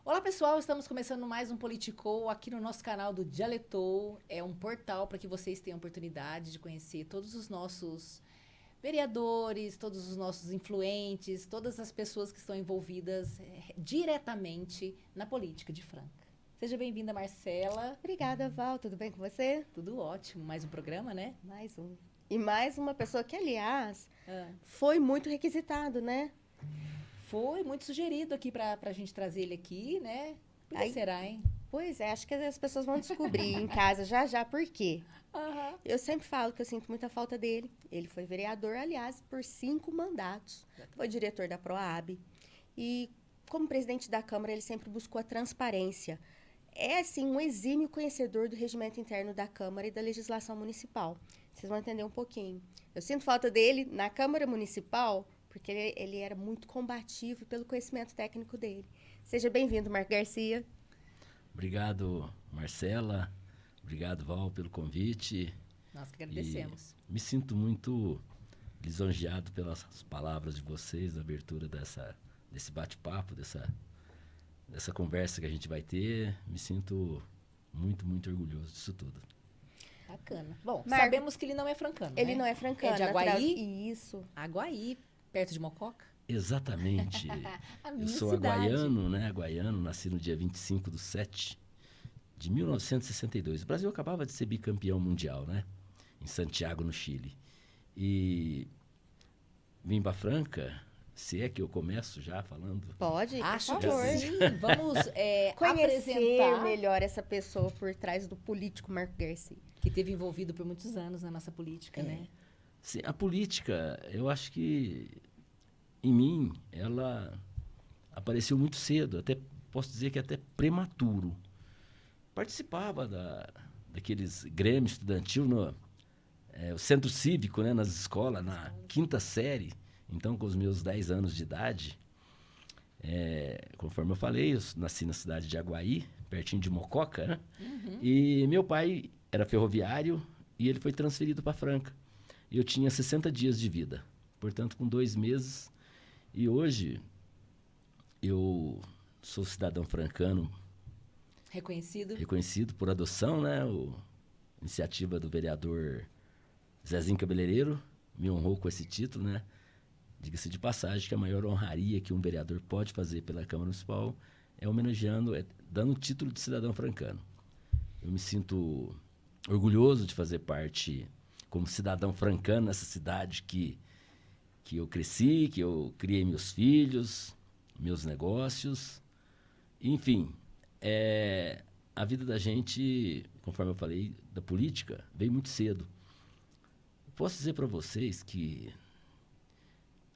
Olá pessoal, estamos começando mais um Politicou aqui no nosso canal do Dialetou. É um portal para que vocês tenham oportunidade de conhecer todos os nossos vereadores, todos os nossos influentes, todas as pessoas que estão envolvidas diretamente na política de Franca. Seja bem-vinda, Marcela. Obrigada, Val. Tudo bem com você? Tudo ótimo. Mais um programa, né? Mais um. E mais uma pessoa que, aliás, Ah, foi muito requisitado, né? foi muito sugerido aqui para a gente trazer ele aqui, né? Por que Aí- será, hein? Pois é, acho que as pessoas vão descobrir em casa já já por quê. Aham. Eu sempre falo que eu sinto muita falta dele. Ele foi vereador, aliás, por 5 mandatos. Foi diretor da Proab. E, como presidente da Câmara, ele sempre buscou a transparência. É, assim, um exímio conhecedor do regimento interno da Câmara e da legislação municipal. Vocês vão entender um pouquinho. Eu sinto falta dele na Câmara Municipal, porque ele era muito combativo pelo conhecimento técnico dele. Seja bem-vindo, Marco Garcia. Obrigado, Marcela. Obrigado, Val, pelo convite. Nós que agradecemos. Me sinto muito lisonjeado pelas palavras de vocês, da abertura desse bate-papo, dessa conversa que a gente vai ter. Me sinto muito, muito orgulhoso disso tudo. Bacana. Bom, Marco, sabemos que ele não é francano, Ele né? não é francano. É de Aguaí? Isso. Aguaí, perto de Mococa. Exatamente. A Eu minha sou cidade. aguaiano, né? Aguaiano, nasci no dia 25/7 de 1962. O Brasil acabava de ser bicampeão mundial, né? Em Santiago, no Chile. E vim para Franca, se é que eu começo já falando. Pode, Acho por que favor. sim. Vamos Conhecer apresentar melhor essa pessoa por trás do político Marco Garcia. que teve envolvido por muitos anos na nossa política, né? Sim, a política, eu acho que em mim, ela apareceu muito cedo, até posso dizer que até prematuro. Participava daqueles grêmios estudantil o centro cívico, né, nas escolas, na quinta série. Então, com os meus 10 anos de idade, conforme eu falei, eu nasci na cidade de Aguaí, pertinho de Mococa, né? E meu pai era ferroviário e ele foi transferido para Franca. E eu tinha 60 dias de vida. Portanto, com 2 meses. E hoje, eu sou cidadão francano, Reconhecido. reconhecido por adoção, né? Iniciativa do vereador Zezinho Cabeleireiro me honrou com esse título, né? Diga-se de passagem que a maior honraria que um vereador pode fazer pela Câmara Municipal é homenageando, dando o título de cidadão francano. Eu me sinto orgulhoso de fazer parte como cidadão francano nessa cidade que eu cresci, que eu criei meus filhos, meus negócios. Enfim, a vida da gente, conforme eu falei, da política, veio muito cedo. Posso dizer para vocês que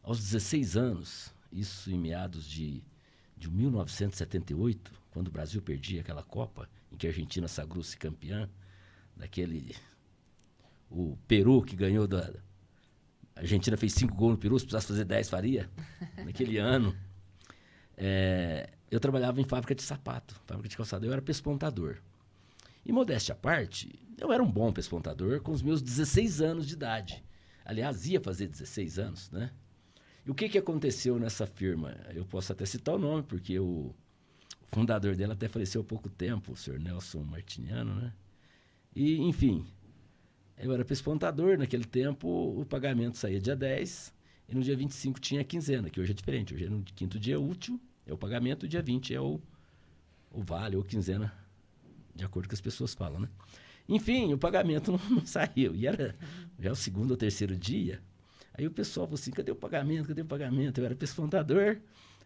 aos 16 anos, isso em meados de 1978, quando o Brasil perdia aquela Copa, em que a Argentina sagrou-se campeã, o Peru que ganhou a Argentina fez 5 gols no Peru, se precisasse fazer 10 faria, naquele ano. Eu trabalhava em fábrica de sapato, fábrica de calçado, eu era pespontador. E modéstia à parte, eu era um bom pespontador com os meus 16 anos de idade. Aliás, ia fazer 16 anos, né? E o que aconteceu nessa firma? Eu posso até citar o nome, porque o fundador dela até faleceu há pouco tempo, o senhor Nelson Martiniano, né? E, enfim, eu era pespontador, naquele tempo o pagamento saía dia 10 e no dia 25 tinha a quinzena, que hoje é diferente. Hoje é no quinto dia útil, é o pagamento, e dia 20 é o vale ou quinzena, de acordo com que as pessoas falam, né? Enfim, o pagamento não saiu. E era já o segundo ou terceiro dia. Aí o pessoal falou assim, cadê o pagamento? Cadê o pagamento? Eu era pespontador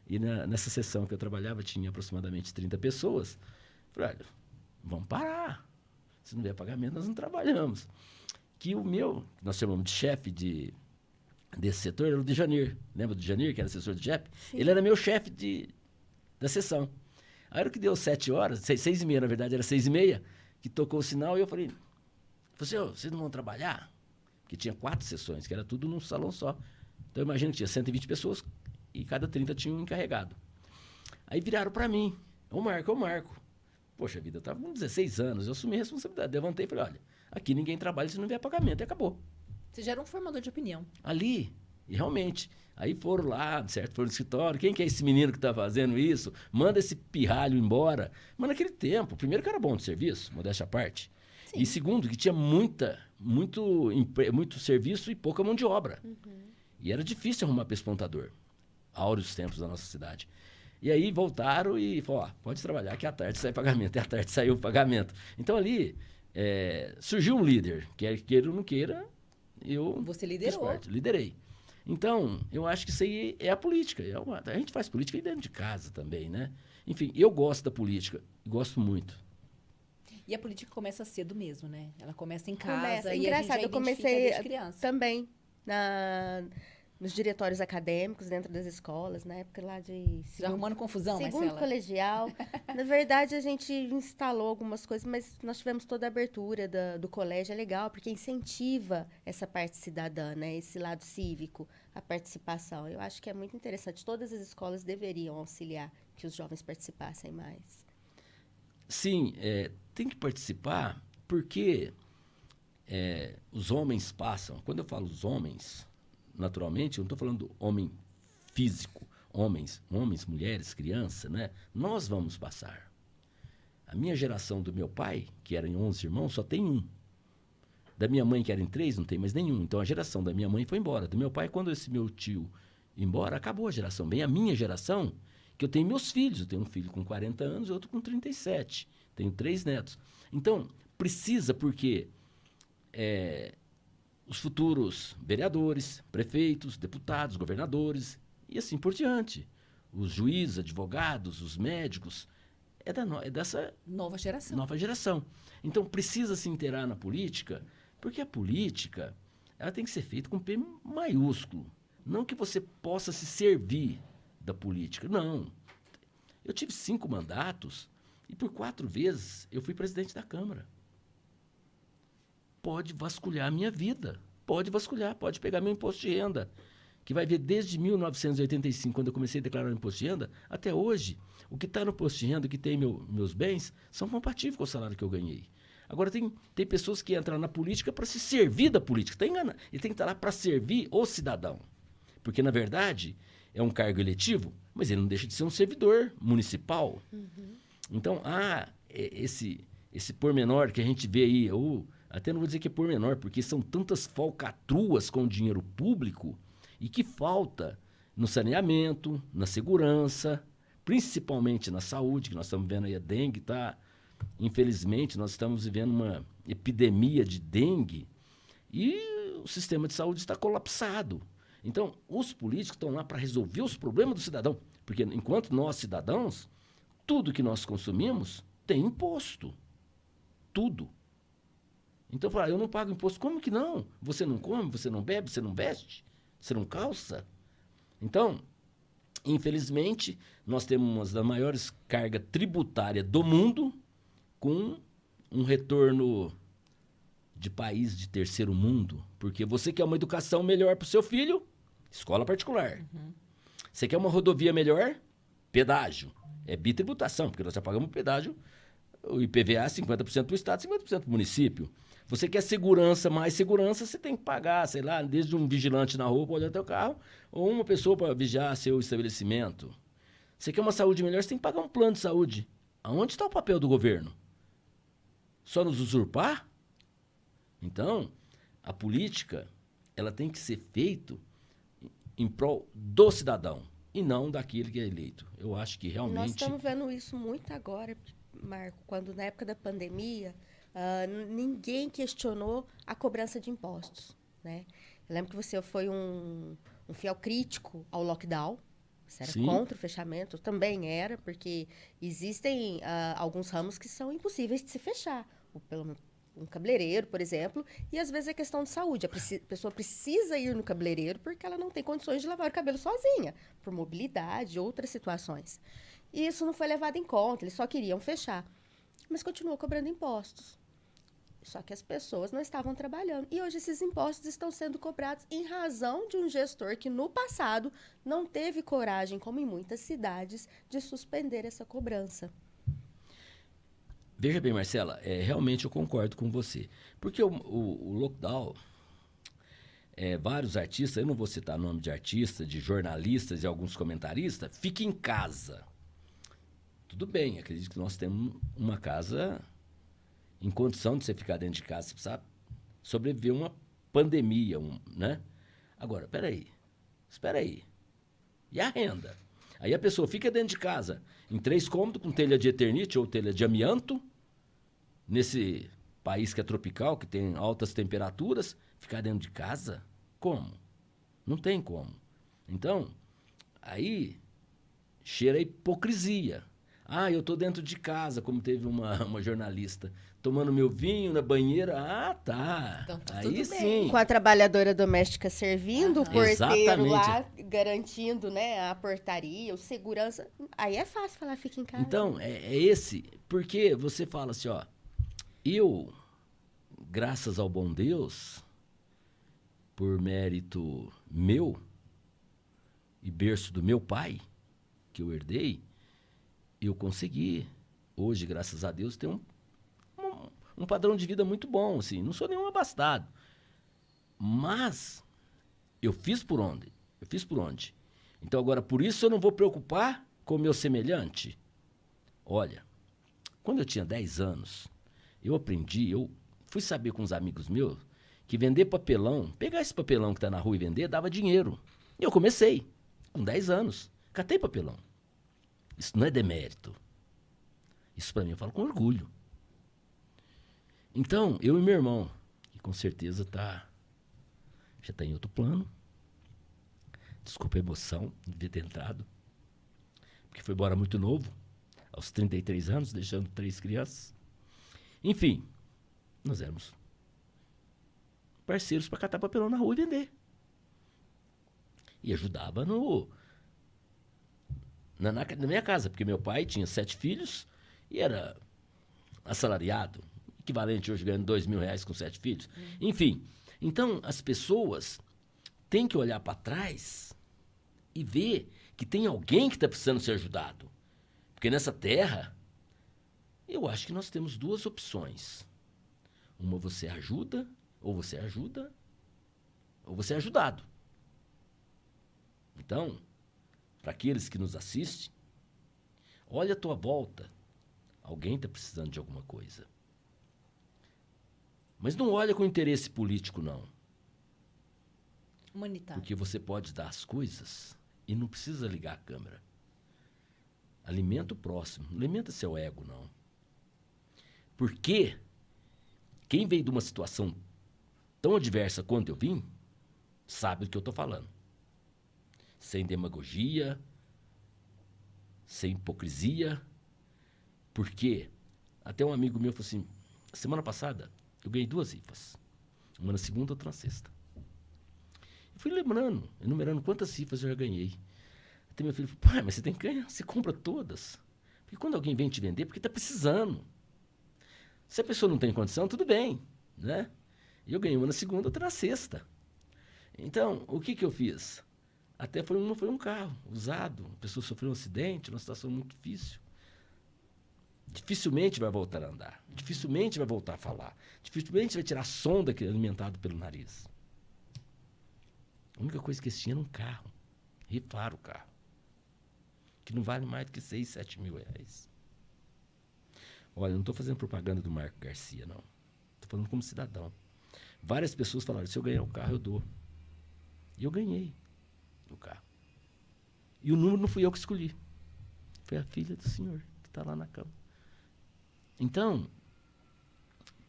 e nessa sessão que eu trabalhava tinha aproximadamente 30 pessoas. Falei, olha, vamos parar. Se não vier pagamento, nós não trabalhamos. Que nós chamamos de chefe desse setor, era o Dejanir. Lembra do Dejanir, que era assessor do chefe? Ele era meu chefe da sessão. Aí era que deu 7 horas, 6h30, na verdade, era 6h30, que tocou o sinal e eu falei, vocês não vão trabalhar? Porque tinha 4 sessões, que era tudo num salão só. Então, imagina que tinha 120 pessoas e cada 30 tinha um encarregado. Aí viraram para mim, ô Marco. Poxa vida, eu estava com 16 anos, eu assumi a responsabilidade. Levantei e falei, olha, aqui ninguém trabalha se não vier pagamento, e acabou. Você já era um formador de opinião. Ali, E realmente, aí foram lá, certo? Foram no escritório. Quem que é esse menino que está fazendo isso? Manda esse pirralho embora. Mas naquele tempo, primeiro que era bom de serviço, modéstia à parte. Sim. E segundo, que tinha muito serviço e pouca mão de obra. E era difícil arrumar pespontador. Áureos tempos da nossa cidade. E aí voltaram e falaram, pode trabalhar que à tarde sai pagamento. E à tarde saiu o pagamento. Então ali surgiu um líder. Queira ou não queira, eu Você fiz liderou. parte, liderei. Então, eu acho que isso aí é a política. A gente faz política aí dentro de casa também, né? Enfim, eu gosto da política. Gosto muito. E a política começa cedo mesmo, né? Ela começa em casa Começa. e Engraçado, a gente já eu comecei identifica desde criança. também nos diretórios acadêmicos, dentro das escolas, na época lá de Já arrumando confusão, segundo Marcela? colegial. Na verdade, a gente instalou algumas coisas, mas nós tivemos toda a abertura do colégio. É legal, porque incentiva essa parte cidadã, né? Esse lado cívico, a participação. Eu acho que é muito interessante. Todas as escolas deveriam auxiliar que os jovens participassem mais. Sim, tem que participar porque os homens passam. Quando eu falo os homens, naturalmente, eu não estou falando do homem físico. Homens, mulheres, crianças, né? Nós vamos passar. A minha geração do meu pai, que era em 11 irmãos, só tem um. Da minha mãe, que era em 3, não tem mais nenhum. Então, a geração da minha mãe foi embora. Do meu pai, quando esse meu tio ia embora, acabou a geração. Bem, a minha geração, que eu tenho meus filhos. Eu tenho um filho com 40 anos e outro com 37. Tenho 3 netos. Então, precisa porque os futuros vereadores, prefeitos, deputados, governadores e assim por diante. Os juízes, advogados, os médicos, é dessa Nova geração. nova geração. Então, precisa se inteirar na política, porque a política ela tem que ser feita com P maiúsculo. Não que você possa se servir da política. Não. Eu tive 5 mandatos e por 4 vezes eu fui presidente da Câmara. Pode vasculhar a minha vida. Pode vasculhar, pode pegar meu imposto de renda. Que vai ver desde 1985, quando eu comecei a declarar o imposto de renda, até hoje, o que está no imposto de renda, o que tem meus bens, são compatíveis com o salário que eu ganhei. Agora, tem pessoas que entram na política para se servir da política. Está enganado. Ele tem que estar lá para servir o cidadão. Porque, na verdade, é um cargo eletivo, mas ele não deixa de ser um servidor municipal. Então, esse pormenor que a gente vê aí, ou até não vou dizer que é pormenor, porque são tantas falcatruas com o dinheiro público e que falta no saneamento, na segurança, principalmente na saúde, que nós estamos vendo aí a dengue, tá? Infelizmente, nós estamos vivendo uma epidemia de dengue e o sistema de saúde está colapsado. Então, os políticos estão lá para resolver os problemas do cidadão, porque enquanto nós, cidadãos, tudo que nós consumimos tem imposto. Tudo. Então, fala, eu não pago imposto. Como que não? Você não come, você não bebe, você não veste, você não calça? Então, infelizmente, nós temos uma das maiores cargas tributárias do mundo com um retorno de país de terceiro mundo. Porque você quer uma educação melhor para o seu filho, escola particular. Você quer uma rodovia melhor, pedágio. É bitributação, porque nós já pagamos pedágio, o IPVA 50% para o Estado, 50% para o município. Você quer segurança, mais segurança, você tem que pagar, sei lá, desde um vigilante na rua para olhar teu carro, ou uma pessoa para vigiar seu estabelecimento. Você quer uma saúde melhor, você tem que pagar um plano de saúde. Aonde está o papel do governo? Só nos usurpar? Então, a política, ela tem que ser feita em prol do cidadão e não daquele que é eleito. Eu acho que realmente... Nós estamos vendo isso muito agora, Marco, quando na época da pandemia, ninguém questionou a cobrança de impostos, né? Eu lembro que você foi um fiel crítico ao lockdown. Você era Sim. contra o fechamento, eu também era, porque existem alguns ramos que são impossíveis de se fechar. Um cabeleireiro, por exemplo, e às vezes é questão de saúde. A pessoa precisa ir no cabeleireiro porque ela não tem condições de lavar o cabelo sozinha, por mobilidade, outras situações. E isso não foi levado em conta, eles só queriam fechar. Mas continuou cobrando impostos. Só que as pessoas não estavam trabalhando. E hoje esses impostos estão sendo cobrados em razão de um gestor que no passado não teve coragem, como em muitas cidades, de suspender essa cobrança. Veja bem, Marcela, realmente eu concordo com você. Porque o lockdown, vários artistas, eu não vou citar nome de artistas, de jornalistas e alguns comentaristas, fica em casa. Tudo bem, acredito que nós temos uma casa em condição de você ficar dentro de casa, você precisa sobreviver uma pandemia, né? Agora, espera aí. E a renda? Aí a pessoa fica dentro de casa, em 3 cômodos, com telha de eternite ou telha de amianto, nesse país que é tropical, que tem altas temperaturas, ficar dentro de casa? Como? Não tem como. Então, aí cheira a hipocrisia. Eu tô dentro de casa, como teve uma jornalista, tomando meu vinho na banheira. Tá. Então, tá aí tudo sim. bem. Com a trabalhadora doméstica servindo, o porteiro Exatamente. lá garantindo, né, a portaria, o segurança. Aí é fácil falar, fica em casa. Então, esse. Porque você fala assim, ó. Eu, graças ao bom Deus, por mérito meu e berço do meu pai, que eu herdei, eu consegui, hoje, graças a Deus, ter um padrão de vida muito bom, assim. Não sou nenhum abastado. Mas eu fiz por onde? Então, agora, por isso eu não vou preocupar com o meu semelhante. Olha, quando eu tinha 10 anos, eu fui saber com uns amigos meus que vender papelão, pegar esse papelão que está na rua e vender, dava dinheiro. E eu comecei, com 10 anos. Catei papelão. Isso não é demérito. Isso para mim eu falo com orgulho. Então, eu e meu irmão, que com certeza já está em outro plano. Desculpa a emoção de devia ter entrado. Porque foi embora muito novo, aos 33 anos, deixando 3 crianças. Enfim, nós éramos parceiros para catar papelão na rua e vender. E ajudava na minha casa, porque meu pai tinha 7 filhos e era assalariado, equivalente hoje ganhando R$2.000 com 7 filhos. Enfim, então as pessoas têm que olhar para trás e ver que tem alguém que está precisando ser ajudado. Porque nessa terra, eu acho que nós temos 2 opções. Uma, você ajuda, ou você é ajudado. Então, para aqueles que nos assistem, olha a tua volta. Alguém está precisando de alguma coisa. Mas não olha com interesse político, não. Humanitário. Porque você pode dar as coisas e não precisa ligar a câmera. Alimenta o próximo. Não alimenta seu ego, não. Porque quem veio de uma situação tão adversa quanto eu vim, sabe do que eu estou falando. Sem demagogia, sem hipocrisia. Porque até um amigo meu falou assim, semana passada eu ganhei 2 rifas. Uma na segunda, outra na sexta. Eu fui enumerando quantas rifas eu já ganhei. Até meu filho falou, pai, mas você tem que ganhar, você compra todas. Porque quando alguém vem te vender, porque está precisando. Se a pessoa não tem condição, tudo bem, né? E eu ganhei uma na segunda, outra na sexta. Então, o que eu fiz? Até foi um carro usado, a pessoa sofreu um acidente, uma situação muito difícil. Dificilmente vai voltar a andar, dificilmente vai voltar a falar, dificilmente vai tirar a sonda que é alimentado pelo nariz. A única coisa que eles tinham era um carro, rifaram o carro, que não vale mais do que 6, 7 mil reais. Olha, eu não estou fazendo propaganda do Marco Garcia, não. Estou falando como cidadão. Várias pessoas falaram, se eu ganhar o carro, eu dou. E eu ganhei o carro. E o número não fui eu que escolhi. Foi a filha do senhor, que está lá na cama. Então,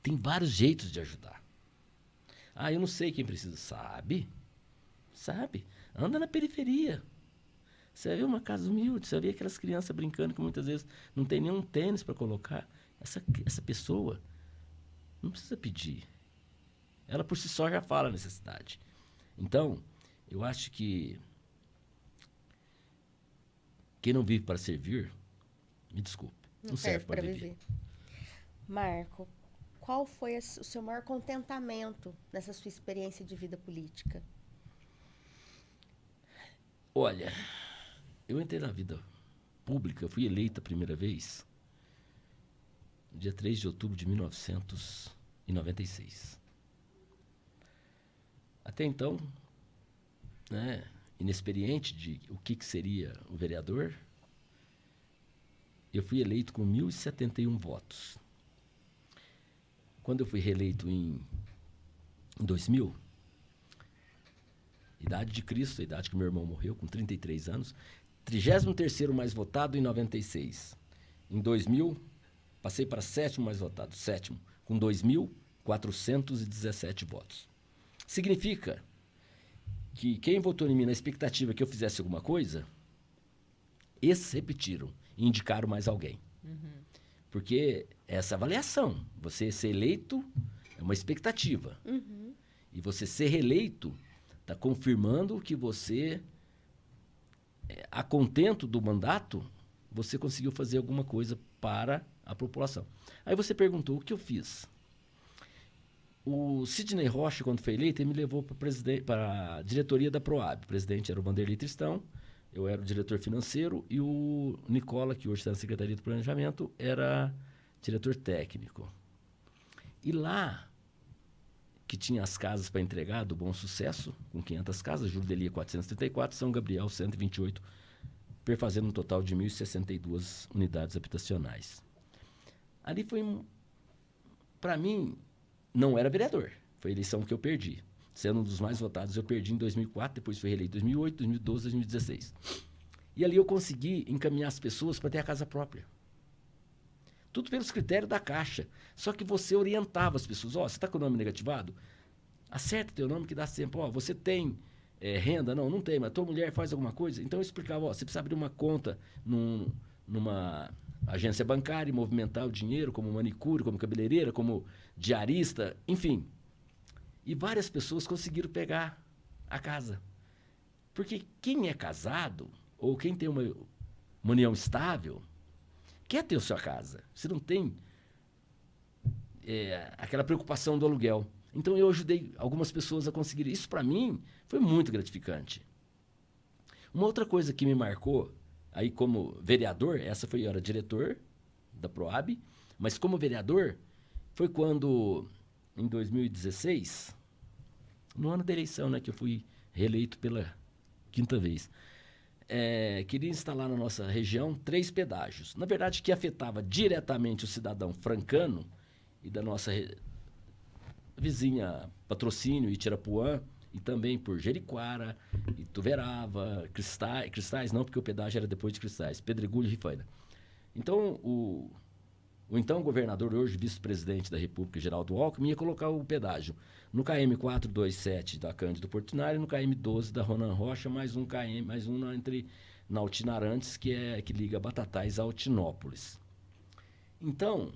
tem vários jeitos de ajudar. Eu não sei quem precisa. Sabe. Anda na periferia. Você vai ver uma casa humilde, você vai ver aquelas crianças brincando que muitas vezes não tem nenhum tênis para colocar. Essa pessoa não precisa pedir. Ela por si só já fala a necessidade. Então, eu acho que quem não vive para servir, me desculpe, não serve para viver. Marco, qual foi o seu maior contentamento nessa sua experiência de vida política? Olha, eu entrei na vida pública, eu fui eleito a primeira vez no dia 3 de outubro de 1996. até então, né, inexperiente de o que seria o vereador, eu fui eleito com 1.071 votos. Quando eu fui reeleito em 2000, idade de Cristo, a idade que meu irmão morreu, com 33 anos, 33º mais votado em 96. Em 2000, passei para 7º mais votado, 7º, com 2.417 votos. Significa que quem votou em mim na expectativa que eu fizesse alguma coisa, esses repetiram e indicaram mais alguém. Porque essa avaliação, você ser eleito é uma expectativa. E você ser reeleito está confirmando que você, a contento do mandato, você conseguiu fazer alguma coisa para a população. Aí você perguntou o que eu fiz. O Sidney Rocha, quando foi eleito, ele me levou para a diretoria da Proab. O presidente era o Vanderlei Tristão, eu era o diretor financeiro e o Nicola, que hoje está na Secretaria do Planejamento, era diretor técnico. E lá, que tinha as casas para entregar do Bom Sucesso, com 500 casas, Júlio Delia 434, São Gabriel 128, perfazendo um total de 1.062 unidades habitacionais. Ali foi, para mim, não era vereador, foi a eleição que eu perdi. Sendo um dos mais votados, eu perdi em 2004, depois fui reeleito em 2008, 2012, 2016. E ali eu consegui encaminhar as pessoas para ter a casa própria. Tudo pelos critérios da Caixa. Só que você orientava as pessoas. Ó, você está com o nome negativado? Acerta teu nome que dá sempre. Ó, você tem renda? Não, não tem, mas tua mulher faz alguma coisa? Então eu explicava, ó, você precisa abrir uma conta numa agência bancária e movimentar o dinheiro como manicure, como cabeleireira, como diarista, enfim. E várias pessoas conseguiram pegar a casa. Porque quem é casado, ou quem tem uma união estável, quer ter a sua casa. Você não tem aquela preocupação do aluguel. Então, eu ajudei algumas pessoas a conseguir. Isso, para mim, foi muito gratificante. Uma outra coisa que me marcou, aí como vereador, eu era diretor da Proab, mas como vereador, foi quando, em 2016, no ano da eleição, né, que eu fui reeleito pela 5ª vez, queria instalar na nossa região 3 pedágios. Na verdade, que afetava diretamente o cidadão francano e da nossa vizinha Patrocínio e Tirapuã, e também por Jeriquara, Ituverava, Cristais não, porque o pedágio era depois de Cristais, Pedregulho e Rifaina. Então, o então governador, hoje vice-presidente da República, Geraldo Alckmin, ia colocar o pedágio no KM 427 da Cândido Portinari e no KM 12 da Ronan Rocha, mais um entre Nautina Arantes, que liga Batatais a Altinópolis. Então,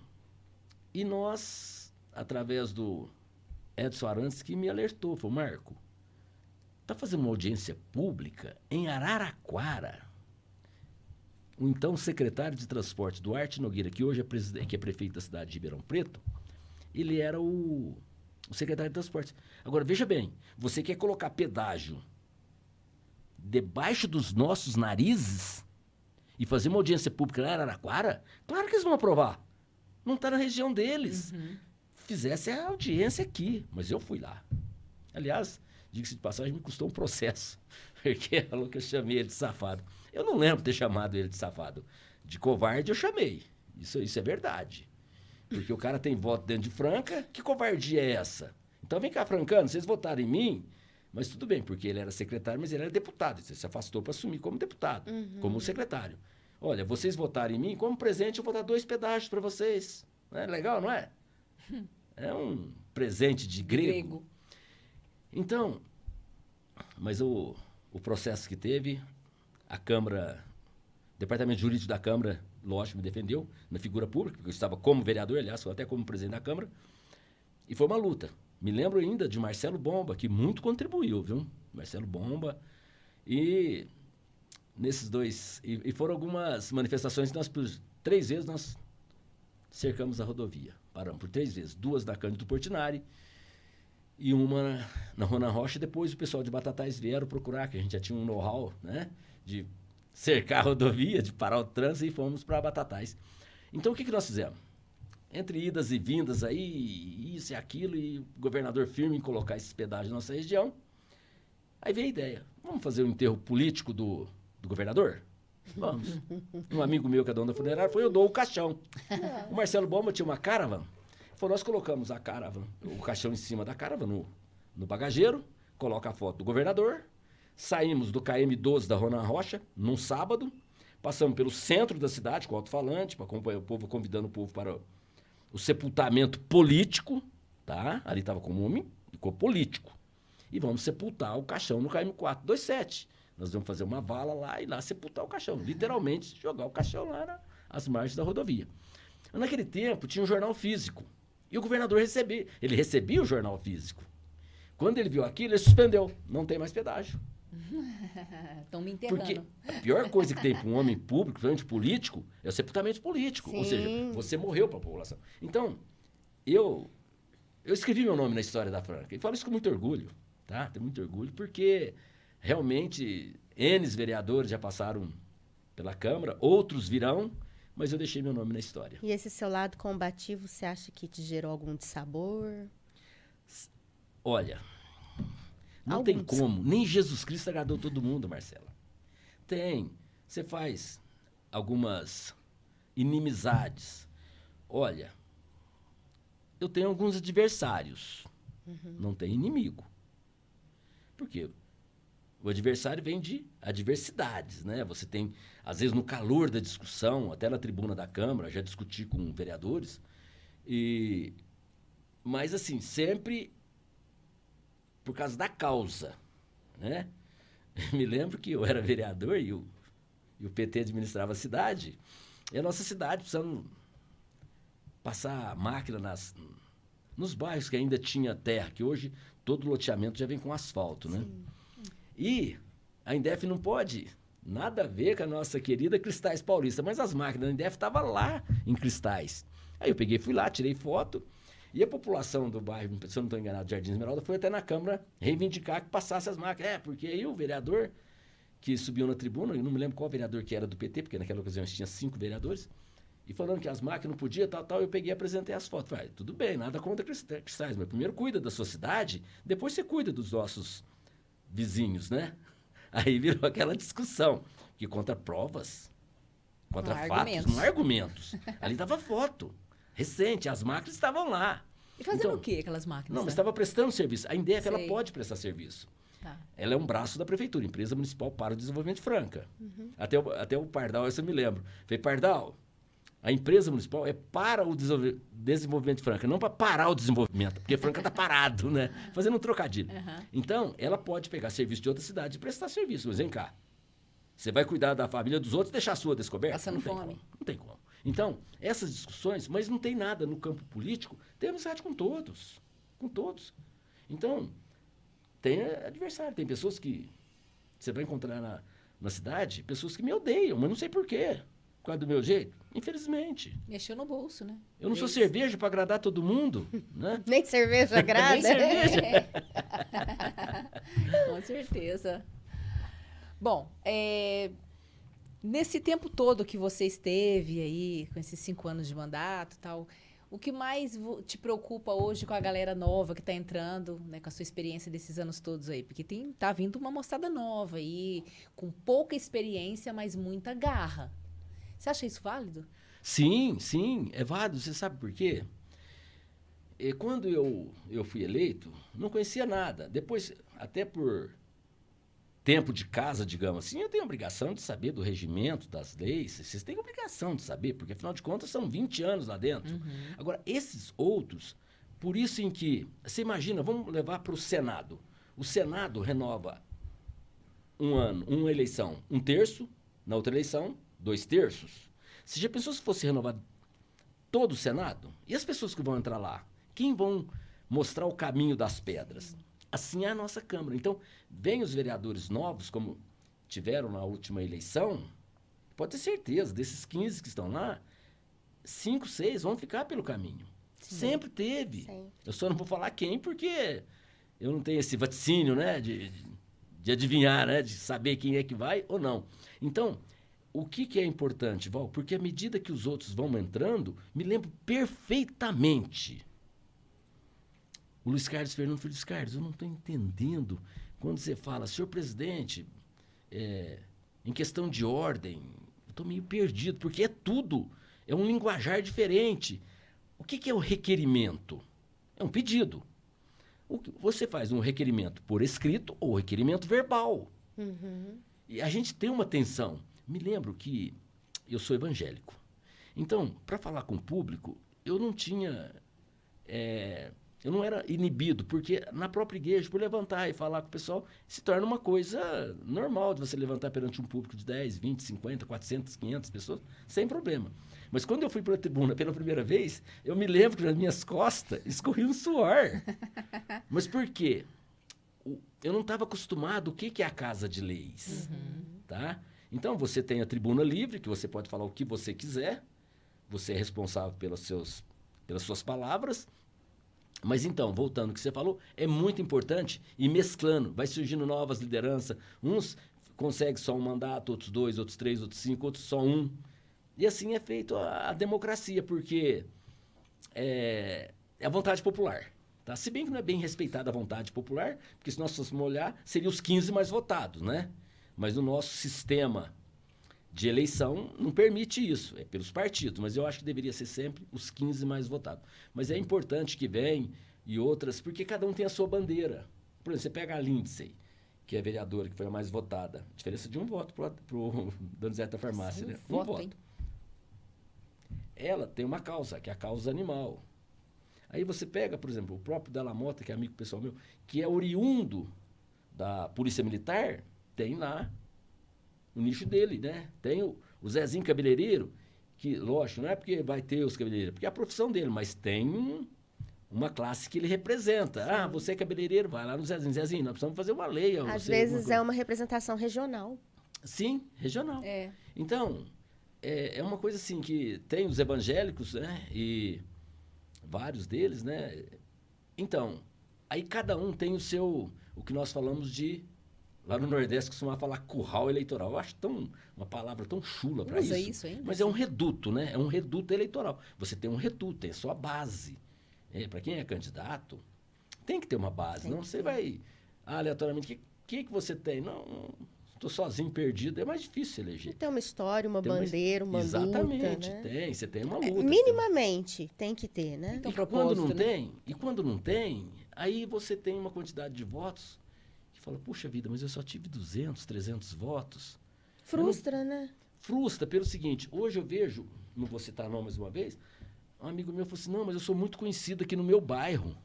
e nós, através do Edson Arantes, que me alertou, falou, Marco, está fazendo uma audiência pública em Araraquara. O então secretário de Transporte, Duarte Nogueira, que hoje que é prefeito da cidade de Ribeirão Preto, ele era o secretário de Transporte. Agora, veja bem, você quer colocar pedágio debaixo dos nossos narizes e fazer uma audiência pública lá em Araraquara? Claro que eles vão aprovar. Não está na região deles. Fizesse a audiência aqui, mas eu fui lá. Aliás, diga-se de passagem, me custou um processo, porque falou que eu chamei ele de safado. Eu não lembro de ter chamado ele de safado. De covarde eu chamei. Isso é verdade. Porque o cara tem voto dentro de Franca, que covardia é essa? Então vem cá, francano, vocês votaram em mim, mas tudo bem, porque ele era secretário, mas ele era deputado. Você se afastou para assumir como deputado, como secretário. Olha, vocês votaram em mim, como presente eu vou dar 2 pedágios para vocês. Não é legal, não é? É um presente de grego. Então, mas o processo que teve, a Câmara, o Departamento Jurídico da Câmara, lógico, me defendeu na figura pública, porque eu estava como vereador, aliás, até como presidente da Câmara, e foi uma luta. Me lembro ainda de Marcelo Bomba, que muito contribuiu, viu? Marcelo Bomba, e nesses 2, e foram algumas manifestações que nós, por 3 vezes, nós cercamos a rodovia. Paramos por 3 vezes, 2 da Cândido Portinari, e uma na Ronan Rocha. Depois o pessoal de Batatais vieram procurar, que a gente já tinha um know-how, né, de cercar a rodovia, de parar o trânsito, e fomos para Batatais. Então, o que nós fizemos? entre idas e vindas aí, isso e aquilo, e o governador firme em colocar esses pedágios na nossa região. Aí veio a ideia, vamos fazer o enterro político do governador? Vamos. Um amigo meu que é dono da funerária foi, eu dou o caixão. O Marcelo Bomba tinha uma caravan. Falou, nós colocamos a caravan, o caixão em cima da caravan no bagageiro, coloca a foto do governador, saímos do KM12 da Ronan Rocha, num sábado, passamos pelo centro da cidade, com alto-falante, para acompanhar o povo, convidando o povo para o sepultamento político, tá? Ali estava como homem, ficou político. E vamos sepultar o caixão no KM427. Nós vamos fazer uma vala lá e lá sepultar o caixão. Literalmente, jogar o caixão lá nas margens da rodovia. Naquele tempo, tinha um jornal físico. E o governador recebia o jornal físico. Quando ele viu aquilo, ele suspendeu. Não tem mais pedágio. Estão me enterrando. Porque a pior coisa que tem para um homem público, principalmente político, é o sepultamento político. Sim. Ou seja, você morreu para a população. Então, eu escrevi meu nome na história da Franca. E falo isso com muito orgulho, tá? Tenho muito orgulho, porque realmente N vereadores já passaram pela Câmara, outros virão, mas eu deixei meu nome na história. E esse seu lado combativo, você acha que te gerou algum dissabor? Olha, não tem como. Nem Jesus Cristo agradou todo mundo, Marcela. Tem. Você faz algumas inimizades. Olha, eu tenho alguns adversários. Não tem inimigo. Por quê? O adversário vem de adversidades, né? Você tem, às vezes, no calor da discussão, até na tribuna da Câmara, já discuti com vereadores, mas, assim, sempre por causa da causa, né? Me lembro que eu era vereador e o PT administrava a cidade, e a nossa cidade precisando passar máquina nos bairros que ainda tinha terra, que hoje todo loteamento já vem com asfalto, né? Sim. E a Indef não pode nada a ver com a nossa querida Cristais Paulista, mas as máquinas da Indef estavam lá em Cristais. Aí eu peguei, fui lá, tirei foto, e a população do bairro, se eu não estou enganado, Jardim Esmeralda, foi até na Câmara reivindicar que passasse as máquinas. Porque aí o vereador que subiu na tribuna, eu não me lembro qual vereador que era do PT, porque naquela ocasião tinha 5 vereadores, e falando que as máquinas não podiam, tal, eu peguei e apresentei as fotos. Falei, tudo bem, nada contra Cristais, mas primeiro cuida da sua cidade, depois você cuida dos nossos vizinhos, né? Aí virou aquela discussão, que contra provas, contra fatos, não argumentos. Ali estava foto, recente, as máquinas estavam lá. E fazendo o quê, aquelas máquinas? Não, mas estava prestando serviço. A Indef, ela Sei. pode prestar serviço. Tá. Ela é um braço da prefeitura, Empresa Municipal para o Desenvolvimento de Franca. Até o Pardal, essa eu me lembro. Falei, Pardal, a empresa municipal é para o desenvolvimento de Franca, não para parar o desenvolvimento, porque Franca está parado, né? Fazendo um trocadilho. Então, ela pode pegar serviço de outra cidade e prestar serviço. Mas vem cá, você vai cuidar da família dos outros e deixar a sua descoberta? Passando fome. Não tem como. Então, essas discussões, mas não tem nada no campo político, tem amizade com todos. Com todos. Então, tem adversário, tem pessoas que você vai encontrar na cidade, pessoas que me odeiam, mas não sei por quê. Por causa do meu jeito? Infelizmente. Mexeu no bolso, né? Eu não sou cerveja para agradar todo mundo, né? Nem cerveja agrada. Nem cerveja. Com certeza. Bom, nesse tempo todo que você esteve aí, com esses 5 anos de mandato e tal, o que mais te preocupa hoje com a galera nova que está entrando, né, com a sua experiência desses anos todos aí? Porque tá vindo uma moçada nova aí, com pouca experiência, mas muita garra. Você acha isso válido? Sim, é válido. Você sabe por quê? Quando eu fui eleito, não conhecia nada. Depois, até por tempo de casa, digamos assim, eu tenho obrigação de saber do regimento, das leis. Vocês têm obrigação de saber, porque afinal de contas são 20 anos lá dentro. Agora, esses outros, por isso em que, você imagina, vamos levar para o Senado. O Senado renova um ano, uma eleição, 1/3, na outra eleição, 2/3. Você já pensou se fosse renovado todo o Senado? E as pessoas que vão entrar lá? Quem vão mostrar o caminho das pedras? Assim é a nossa Câmara. Então, vem os vereadores novos, como tiveram na última eleição, pode ter certeza, desses 15 que estão lá, 5, 6 vão ficar pelo caminho. Sim. Sempre teve. Sim. Eu só não vou falar quem, porque eu não tenho esse vaticínio, né, de adivinhar, né, de saber quem é que vai ou não. Então, o que é importante, Val? Porque à medida que os outros vão entrando, me lembro perfeitamente. O Luiz Carlos Fernando falou, Luiz Carlos, eu não estou entendendo quando você fala, senhor presidente, em questão de ordem, eu estou meio perdido, porque é tudo, é um linguajar diferente. O que é o requerimento? É um pedido. Você faz um requerimento por escrito ou requerimento verbal. Uhum. E a gente tem uma tensão. Me lembro que eu sou evangélico. Então, para falar com o público, eu não tinha... eu não era inibido, porque na própria igreja, por levantar e falar com o pessoal, se torna uma coisa normal de você levantar perante um público de 10, 20, 50, 400, 500 pessoas, sem problema. Mas quando eu fui para a tribuna pela primeira vez, eu me lembro que nas minhas costas escorria um suor. Mas por quê? Eu não estava acostumado o que é a Casa de Leis. Tá? Então, você tem a tribuna livre, que você pode falar o que você quiser, você é responsável pelas suas palavras. Mas então, voltando ao que você falou, é muito importante ir mesclando, vai surgindo novas lideranças, uns conseguem só um mandato, outros 2, outros 3, outros 5, outros só um. E assim é feito a democracia, porque é a vontade popular. Tá? Se bem que não é bem respeitada a vontade popular, porque se nós fôssemos olhar, seriam os 15 mais votados, né? Mas o nosso sistema de eleição não permite isso, é pelos partidos, mas eu acho que deveria ser sempre os 15 mais votados. Mas é importante que venham e outras, porque cada um tem a sua bandeira. Por exemplo, você pega a Lindsay, que é vereadora, que foi a mais votada. A diferença de um voto para o Donizete da Farmácia, né? Um voto. Hein? Ela tem uma causa, que é a causa animal. Aí você pega, por exemplo, o próprio Della Mota, que é amigo pessoal meu, que é oriundo da Polícia Militar, tem lá o nicho dele, né? Tem o Zezinho cabeleireiro, que, lógico, não é porque vai ter os cabeleireiros, porque é a profissão dele, mas tem uma classe que ele representa. Sim. Ah, você é cabeleireiro, vai lá no Zezinho. Zezinho, nós precisamos fazer uma lei. Às vezes é uma representação regional. Sim, regional. Então, é uma coisa assim que tem os evangélicos, né? E vários deles, né? Então, aí cada um tem o que nós falamos de... Lá no Nordeste costumava falar curral eleitoral. Eu acho uma palavra tão chula para isso. Isso ainda? Mas é um reduto, né? É um reduto eleitoral. Você tem um reduto, tem a sua base. Para quem é candidato, tem que ter uma base. Não você vai aleatoriamente. O que você tem? Não, estou sozinho, perdido. É mais difícil eleger. Tem uma história, uma bandeira, uma luta. Exatamente, né? tem. Você tem uma luta. Minimamente tem que ter, né? Então, quando não tem, aí você tem uma quantidade de votos. Fala, puxa vida, mas eu só tive 200, 300 votos. Frustra, né? Frustra pelo seguinte, hoje eu vejo, não vou citar nome mais uma vez, um amigo meu falou assim, não, mas eu sou muito conhecido aqui no meu bairro.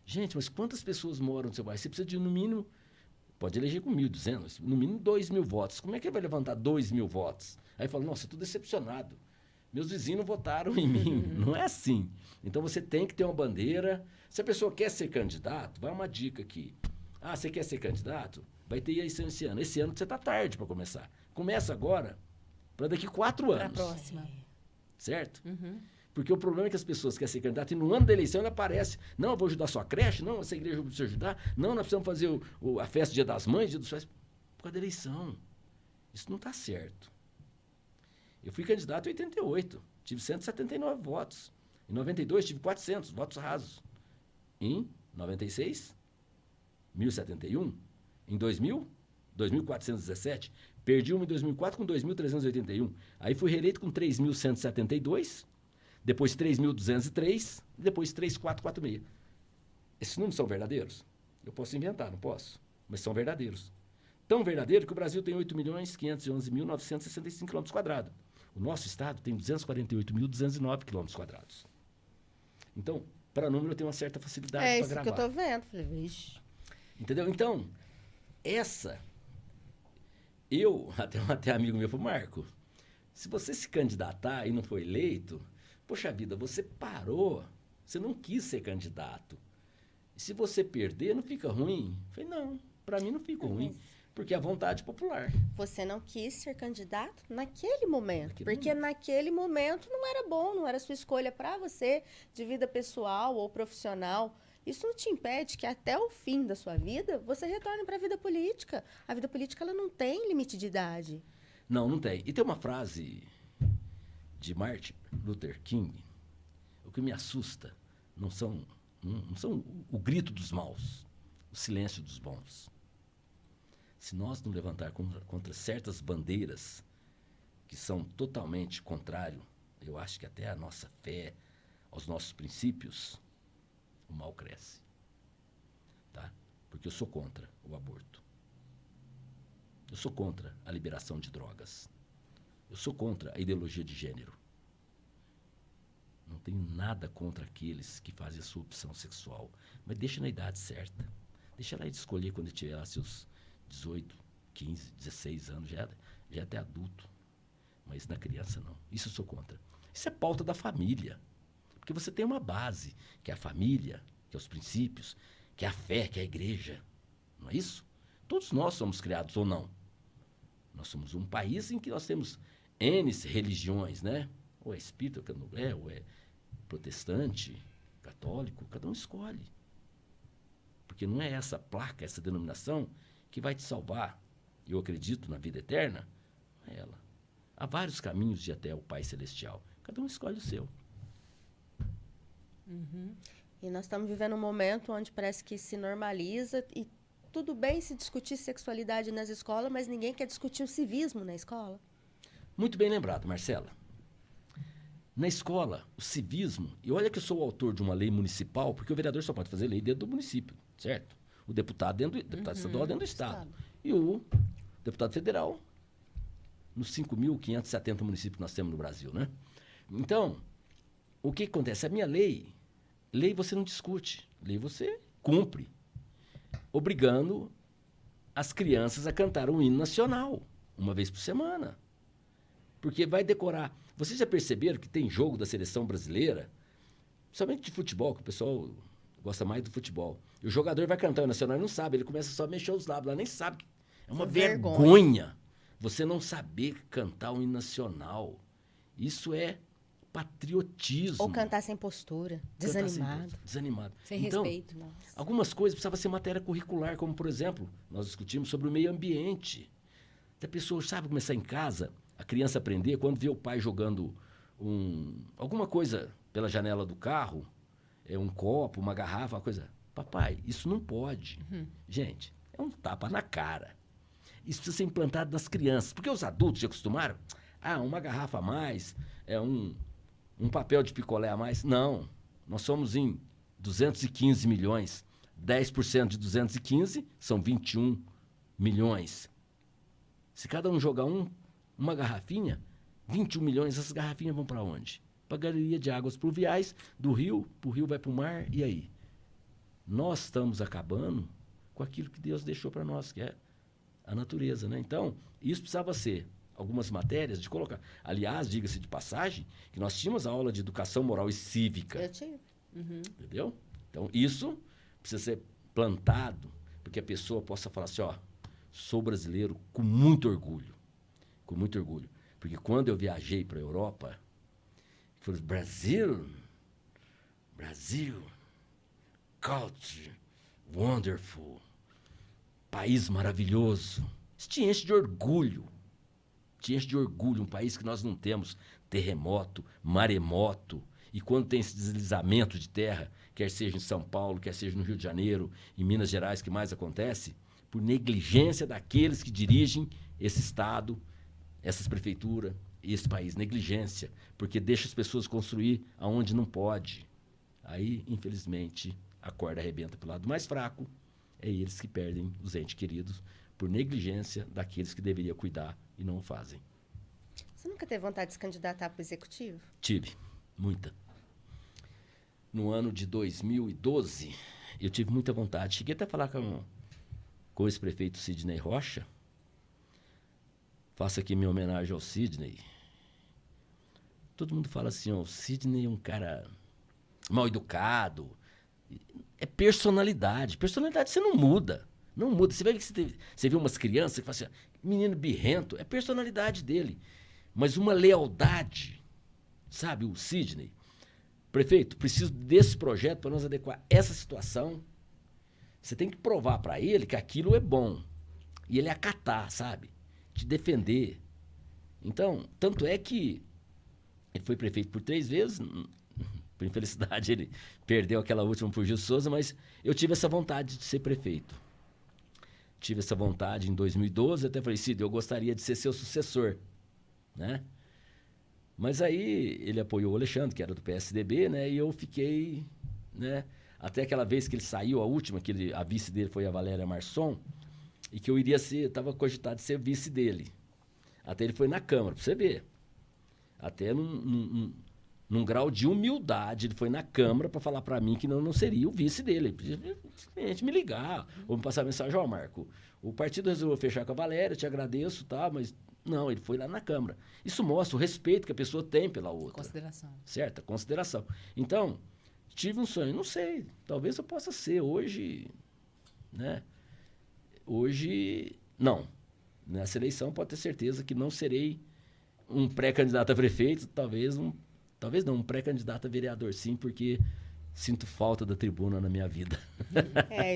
Gente, mas quantas pessoas moram no seu bairro? Você precisa de, no mínimo, pode eleger com 1.200, no mínimo 2.000 votos. Como é que ele vai levantar 2.000 votos? Aí fala, nossa, eu estou decepcionado. Meus vizinhos votaram em mim. Não é assim. Então você tem que ter uma bandeira. Se a pessoa quer ser candidato, vai uma dica aqui. Ah, você quer ser candidato? Vai ter eleição esse ano. Esse ano você está tarde para começar. Começa agora, para daqui 4 anos. Para a próxima. Certo? Porque o problema é que as pessoas querem ser candidato e no ano da eleição ele aparece. Não, eu vou ajudar a sua creche. Não, essa igreja eu preciso ajudar. Não, nós precisamos fazer a festa Dia das Mães, Dia dos Pais. Por causa da eleição. Isso não está certo. Eu fui candidato em 88. Tive 179 votos. Em 92 tive 400 votos rasos. Em 96... 1.071, em 2000, 2.417, perdi uma em 2004 com 2.381, aí fui reeleito com 3.172, depois 3.203, depois 3.446. Esses números são verdadeiros? Eu posso inventar, não posso, mas são verdadeiros. Tão verdadeiro que o Brasil tem 8.511.965 km². O nosso estado tem 248.209 km². Então, para número eu tenho uma certa facilidade para gravar. É isso que eu estou vendo. Falei, vixe. Entendeu? Então, até um amigo meu falou, Marco, se você se candidatar e não for eleito, poxa vida, você parou, você não quis ser candidato. E se você perder, não fica ruim? Eu falei, não, para mim não fica ruim, porque é a vontade popular. Você não quis ser candidato naquele momento, naquele momento não era bom, não era sua escolha para você, de vida pessoal ou profissional. Isso não te impede que até o fim da sua vida você retorne para a vida política. A vida política ela não tem limite de idade. Não tem. E tem uma frase de Martin Luther King, o que me assusta não são o grito dos maus, o silêncio dos bons. Se nós não levantar contra certas bandeiras que são totalmente contrárias, eu acho que até a nossa fé, aos nossos princípios, o mal cresce. Tá? Porque eu sou contra o aborto. Eu sou contra a liberação de drogas. Eu sou contra a ideologia de gênero. Não tenho nada contra aqueles que fazem a sua opção sexual. Mas deixa na idade certa. Deixa ela escolher quando tiver lá seus 18, 15, 16 anos. Já é até adulto. Mas na criança não. Isso eu sou contra. Isso é pauta da família. Porque você tem uma base, que é a família, que é os princípios, que é a fé, que é a igreja. Não é isso? Todos nós somos criados ou não. Nós somos um país em que nós temos N religiões, né? Ou é espírita, candomblé, ou é protestante, católico, cada um escolhe. Porque não é essa placa, essa denominação que vai te salvar. Eu acredito na vida eterna, não é ela. Há vários caminhos de ir até o Pai Celestial. Cada um escolhe o seu. Uhum. E nós estamos vivendo um momento onde parece que se normaliza e tudo bem se discutir sexualidade nas escolas, mas ninguém quer discutir o civismo na escola. Muito bem lembrado, Marcela. Na escola, o civismo, e olha que eu sou o autor de uma lei municipal, porque o vereador só pode fazer lei dentro do município, certo? O deputado estadual dentro do Estado. E o deputado federal nos 5.570 municípios que nós temos no Brasil, né? Então, o que acontece? A minha lei você não discute, lei você cumpre, obrigando as crianças a cantar um hino nacional, uma vez por semana. Porque vai decorar. Vocês já perceberam que tem jogo da seleção brasileira, principalmente de futebol, que o pessoal gosta mais do futebol. E o jogador vai cantar o nacional e não sabe, ele começa só a mexer os lábios, lá nem sabe. É uma vergonha você não saber cantar um hino nacional. Isso é patriotismo. Ou cantar sem postura, desanimado. Desanimado. Sem então, respeito. Nossa. Algumas coisas precisavam ser matéria curricular, como, por exemplo, nós discutimos sobre o meio ambiente. A pessoa sabe começar em casa, a criança aprender, quando vê o pai jogando alguma coisa pela janela do carro, um copo, uma garrafa, uma coisa. Papai, isso não pode. Gente, é um tapa na cara. Isso precisa ser implantado nas crianças. Porque os adultos já acostumaram, uma garrafa a mais, um papel de picolé a mais. Não, nós somos em 215 milhões. 10% de 215 são 21 milhões. Se cada um jogar uma garrafinha, 21 milhões, essas garrafinhas vão para onde? Para a galeria de águas pluviais, do rio, o rio vai para o mar, e aí? Nós estamos acabando com aquilo que Deus deixou para nós, que é a natureza, né? Então, isso precisava ser algumas matérias de colocar. Aliás, diga-se de passagem, que nós tínhamos a aula de educação moral e cívica. Eu tive. Entendeu? Então, isso precisa ser plantado, porque a pessoa possa falar assim, sou brasileiro com muito orgulho. Com muito orgulho. Porque quando eu viajei para a Europa, eu falei, Brasil, culture, wonderful, país maravilhoso. Isso te enche de orgulho. Te enche de orgulho, um país que nós não temos terremoto, maremoto. E quando tem esse deslizamento de terra, quer seja em São Paulo, quer seja no Rio de Janeiro, em Minas Gerais, que mais acontece, por negligência daqueles que dirigem esse estado, essas prefeituras e esse país. Negligência, porque deixa as pessoas construir aonde não pode. Aí, infelizmente, a corda arrebenta para o lado mais fraco. É eles que perdem os entes queridos por negligência daqueles que deveriam cuidar e não o fazem. Você nunca teve vontade de se candidatar para o executivo? Tive, muita. No ano de 2012, eu tive muita vontade. Cheguei até a falar com o ex-prefeito Sidney Rocha. Faço aqui minha homenagem ao Sidney. Todo mundo fala assim, o Sidney é um cara mal educado. É personalidade. Personalidade você não muda. Não muda. Você vê umas crianças que falam assim, menino birrento, é personalidade dele. Mas uma lealdade, sabe, o Sidney. Prefeito, preciso desse projeto para nós adequar essa situação. Você tem que provar para ele que aquilo é bom. E ele acatar, sabe? Te defender. Então, tanto é que ele foi prefeito por 3 vezes. Por infelicidade, ele perdeu aquela última pro Gil Souza, mas eu tive essa vontade de ser prefeito. Tive essa vontade em 2012, até falei, Cid, eu gostaria de ser seu sucessor, né? Mas aí ele apoiou o Alexandre, que era do PSDB, né? E eu fiquei, né? Até aquela vez que ele saiu, a última, que a vice dele foi a Valéria Marçom, e que eu iria ser, estava cogitado de ser vice dele. Até ele foi na Câmara, para você ver. Até num grau de humildade, ele foi na Câmara para falar para mim que não seria o vice dele. Ele podia simplesmente me ligar, ou me passar mensagem, ó, Marco, o partido resolveu fechar com a Valéria, te agradeço, tá, mas não, ele foi lá na Câmara. Isso mostra o respeito que a pessoa tem pela outra. Consideração. Certo? Consideração. Então, tive um sonho, não sei, talvez eu possa ser hoje, né? Hoje, não. Nessa eleição, pode ter certeza que não serei um pré-candidato a prefeito, talvez não, um pré-candidato a vereador, sim, porque sinto falta da tribuna na minha vida.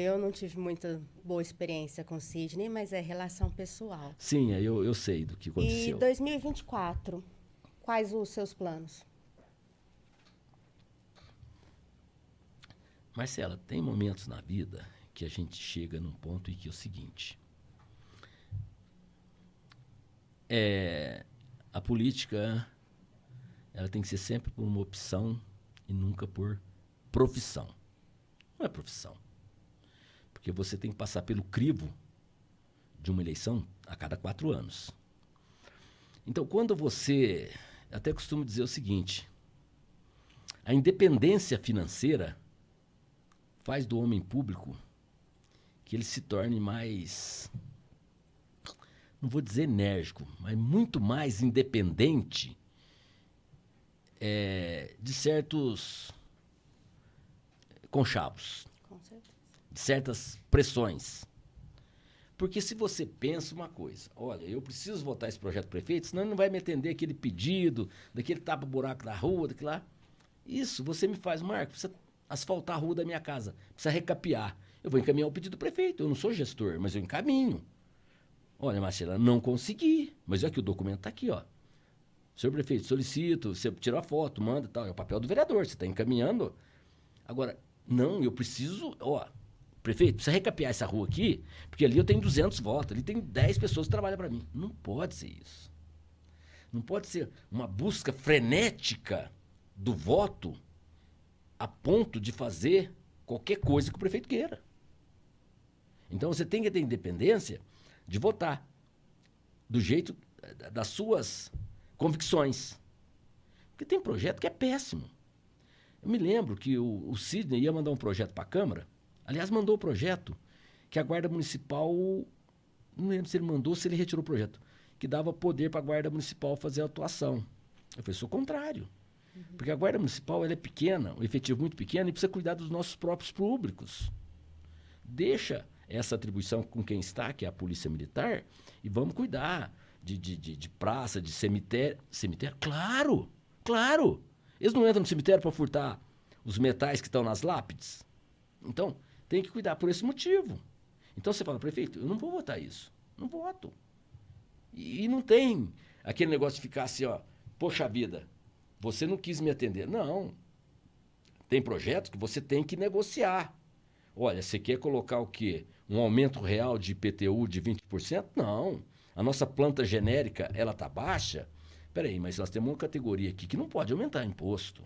Eu não tive muita boa experiência com o Sidney, mas é relação pessoal. Sim, eu sei do que aconteceu. E 2024, quais os seus planos? Marcela, tem momentos na vida que a gente chega num ponto em que é o seguinte... A política, ela tem que ser sempre por uma opção e nunca por profissão. Não é profissão. Porque você tem que passar pelo crivo de uma eleição a cada 4 anos. Então, quando você... Até costumo dizer o seguinte, a independência financeira faz do homem público que ele se torne mais... não vou dizer enérgico, mas muito mais independente de certos conchavos, Com certeza. de certas pressões. Porque se você pensa uma coisa, olha, eu preciso votar esse projeto prefeito, senão ele não vai me atender aquele pedido, daquele tapa-buraco da rua, daquilo lá. Isso, você me faz, Marco, precisa asfaltar a rua da minha casa, precisa recapear. Eu vou encaminhar o pedido do prefeito, eu não sou gestor, mas eu encaminho. Olha, Marcela, não consegui, mas é que o documento está aqui, ó. Senhor prefeito, solicito, você tira a foto, manda e tal. É o papel do vereador, você está encaminhando. Agora, não, eu preciso, ó, prefeito, precisa recapear essa rua aqui, porque ali eu tenho 200 votos, ali tem 10 pessoas que trabalham para mim. Não pode ser isso. Não pode ser uma busca frenética do voto a ponto de fazer qualquer coisa que o prefeito queira. Então, você tem que ter independência de votar do jeito das suas convicções. Porque tem projeto que é péssimo. Eu me lembro que o Sidney ia mandar um projeto para a Câmara, aliás, mandou o projeto que a Guarda Municipal, não lembro se ele mandou ou se ele retirou o projeto, que dava poder para a Guarda Municipal fazer a atuação. Eu falei, sou contrário. Porque a Guarda Municipal ela é pequena, um efetivo muito pequeno, e precisa cuidar dos nossos próprios públicos. Deixa essa atribuição com quem está, que é a Polícia Militar, e vamos cuidar de praça, de cemitério. Cemitério? Claro! Claro! Eles não entram no cemitério para furtar os metais que estão nas lápides. Então, tem que cuidar por esse motivo. Então, você fala, prefeito, eu não vou votar isso. Não voto. E não tem aquele negócio de ficar assim, ó, poxa vida, você não quis me atender. Não. Tem projetos que você tem que negociar. Olha, você quer colocar o quê? Um aumento real de IPTU de 20%? Não. A nossa planta genérica, ela está baixa? Peraí, mas nós temos uma categoria aqui que não pode aumentar imposto.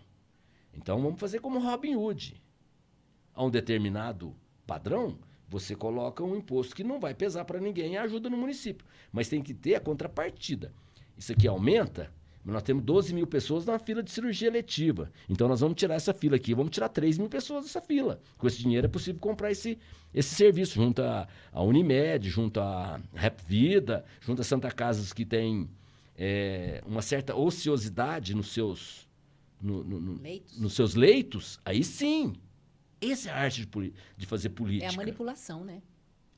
Então, vamos fazer como Robin Hood. A um determinado padrão, você coloca um imposto que não vai pesar para ninguém e ajuda no município. Mas tem que ter a contrapartida. Isso aqui aumenta, mas nós temos 12 mil pessoas na fila de cirurgia eletiva. Então, nós vamos tirar essa fila aqui, vamos tirar 3 mil pessoas dessa fila. Com esse dinheiro é possível comprar esse serviço, junto à Unimed, junto à Rap Vida, junto a Santa Casas, que tem uma certa ociosidade nos seus leitos. Aí sim. Essa é a arte de fazer política. É a manipulação, né?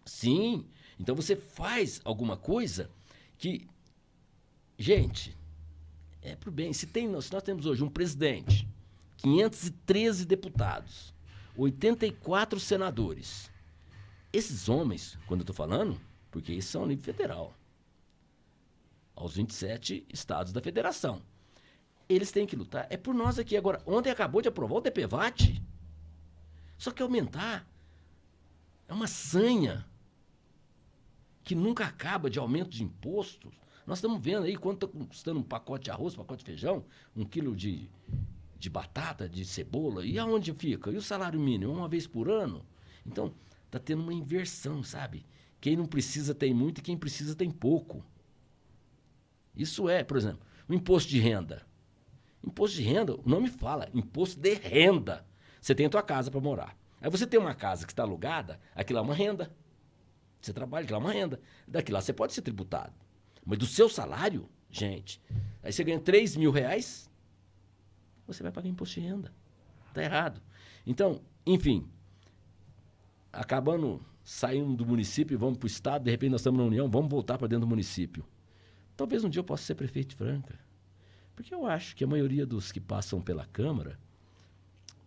Sim. Então, você faz alguma coisa que... Gente, é pro bem. Se nós temos hoje um presidente, 513 deputados, 84 senadores. Esses homens, quando eu estou falando, porque isso são a nível federal. aos 27 estados da federação. Eles têm que lutar. É por nós aqui agora. Ontem acabou de aprovar o DPVAT. Só que aumentar é uma sanha que nunca acaba de aumento de impostos. Nós estamos vendo aí quanto está custando um pacote de arroz, pacote de feijão, 1 quilo de batata, de cebola. E aonde fica? E o salário mínimo? Uma vez por ano? Então, está tendo uma inversão, sabe? Quem não precisa tem muito e quem precisa tem pouco. Isso é, por exemplo, o imposto de renda. Imposto de renda, o nome fala, imposto de renda. Você tem a tua casa para morar. Aí você tem uma casa que está alugada, aquilo é uma renda. Você trabalha, aquilo é uma renda. Daqui lá você pode ser tributado. Mas do seu salário, gente, aí você ganha 3 mil reais, você vai pagar imposto de renda. Está errado. Então, enfim, acabando saindo do município e vamos para o estado, de repente nós estamos na União, vamos voltar para dentro do município. Talvez um dia eu possa ser prefeito de Franca. Porque eu acho que a maioria dos que passam pela Câmara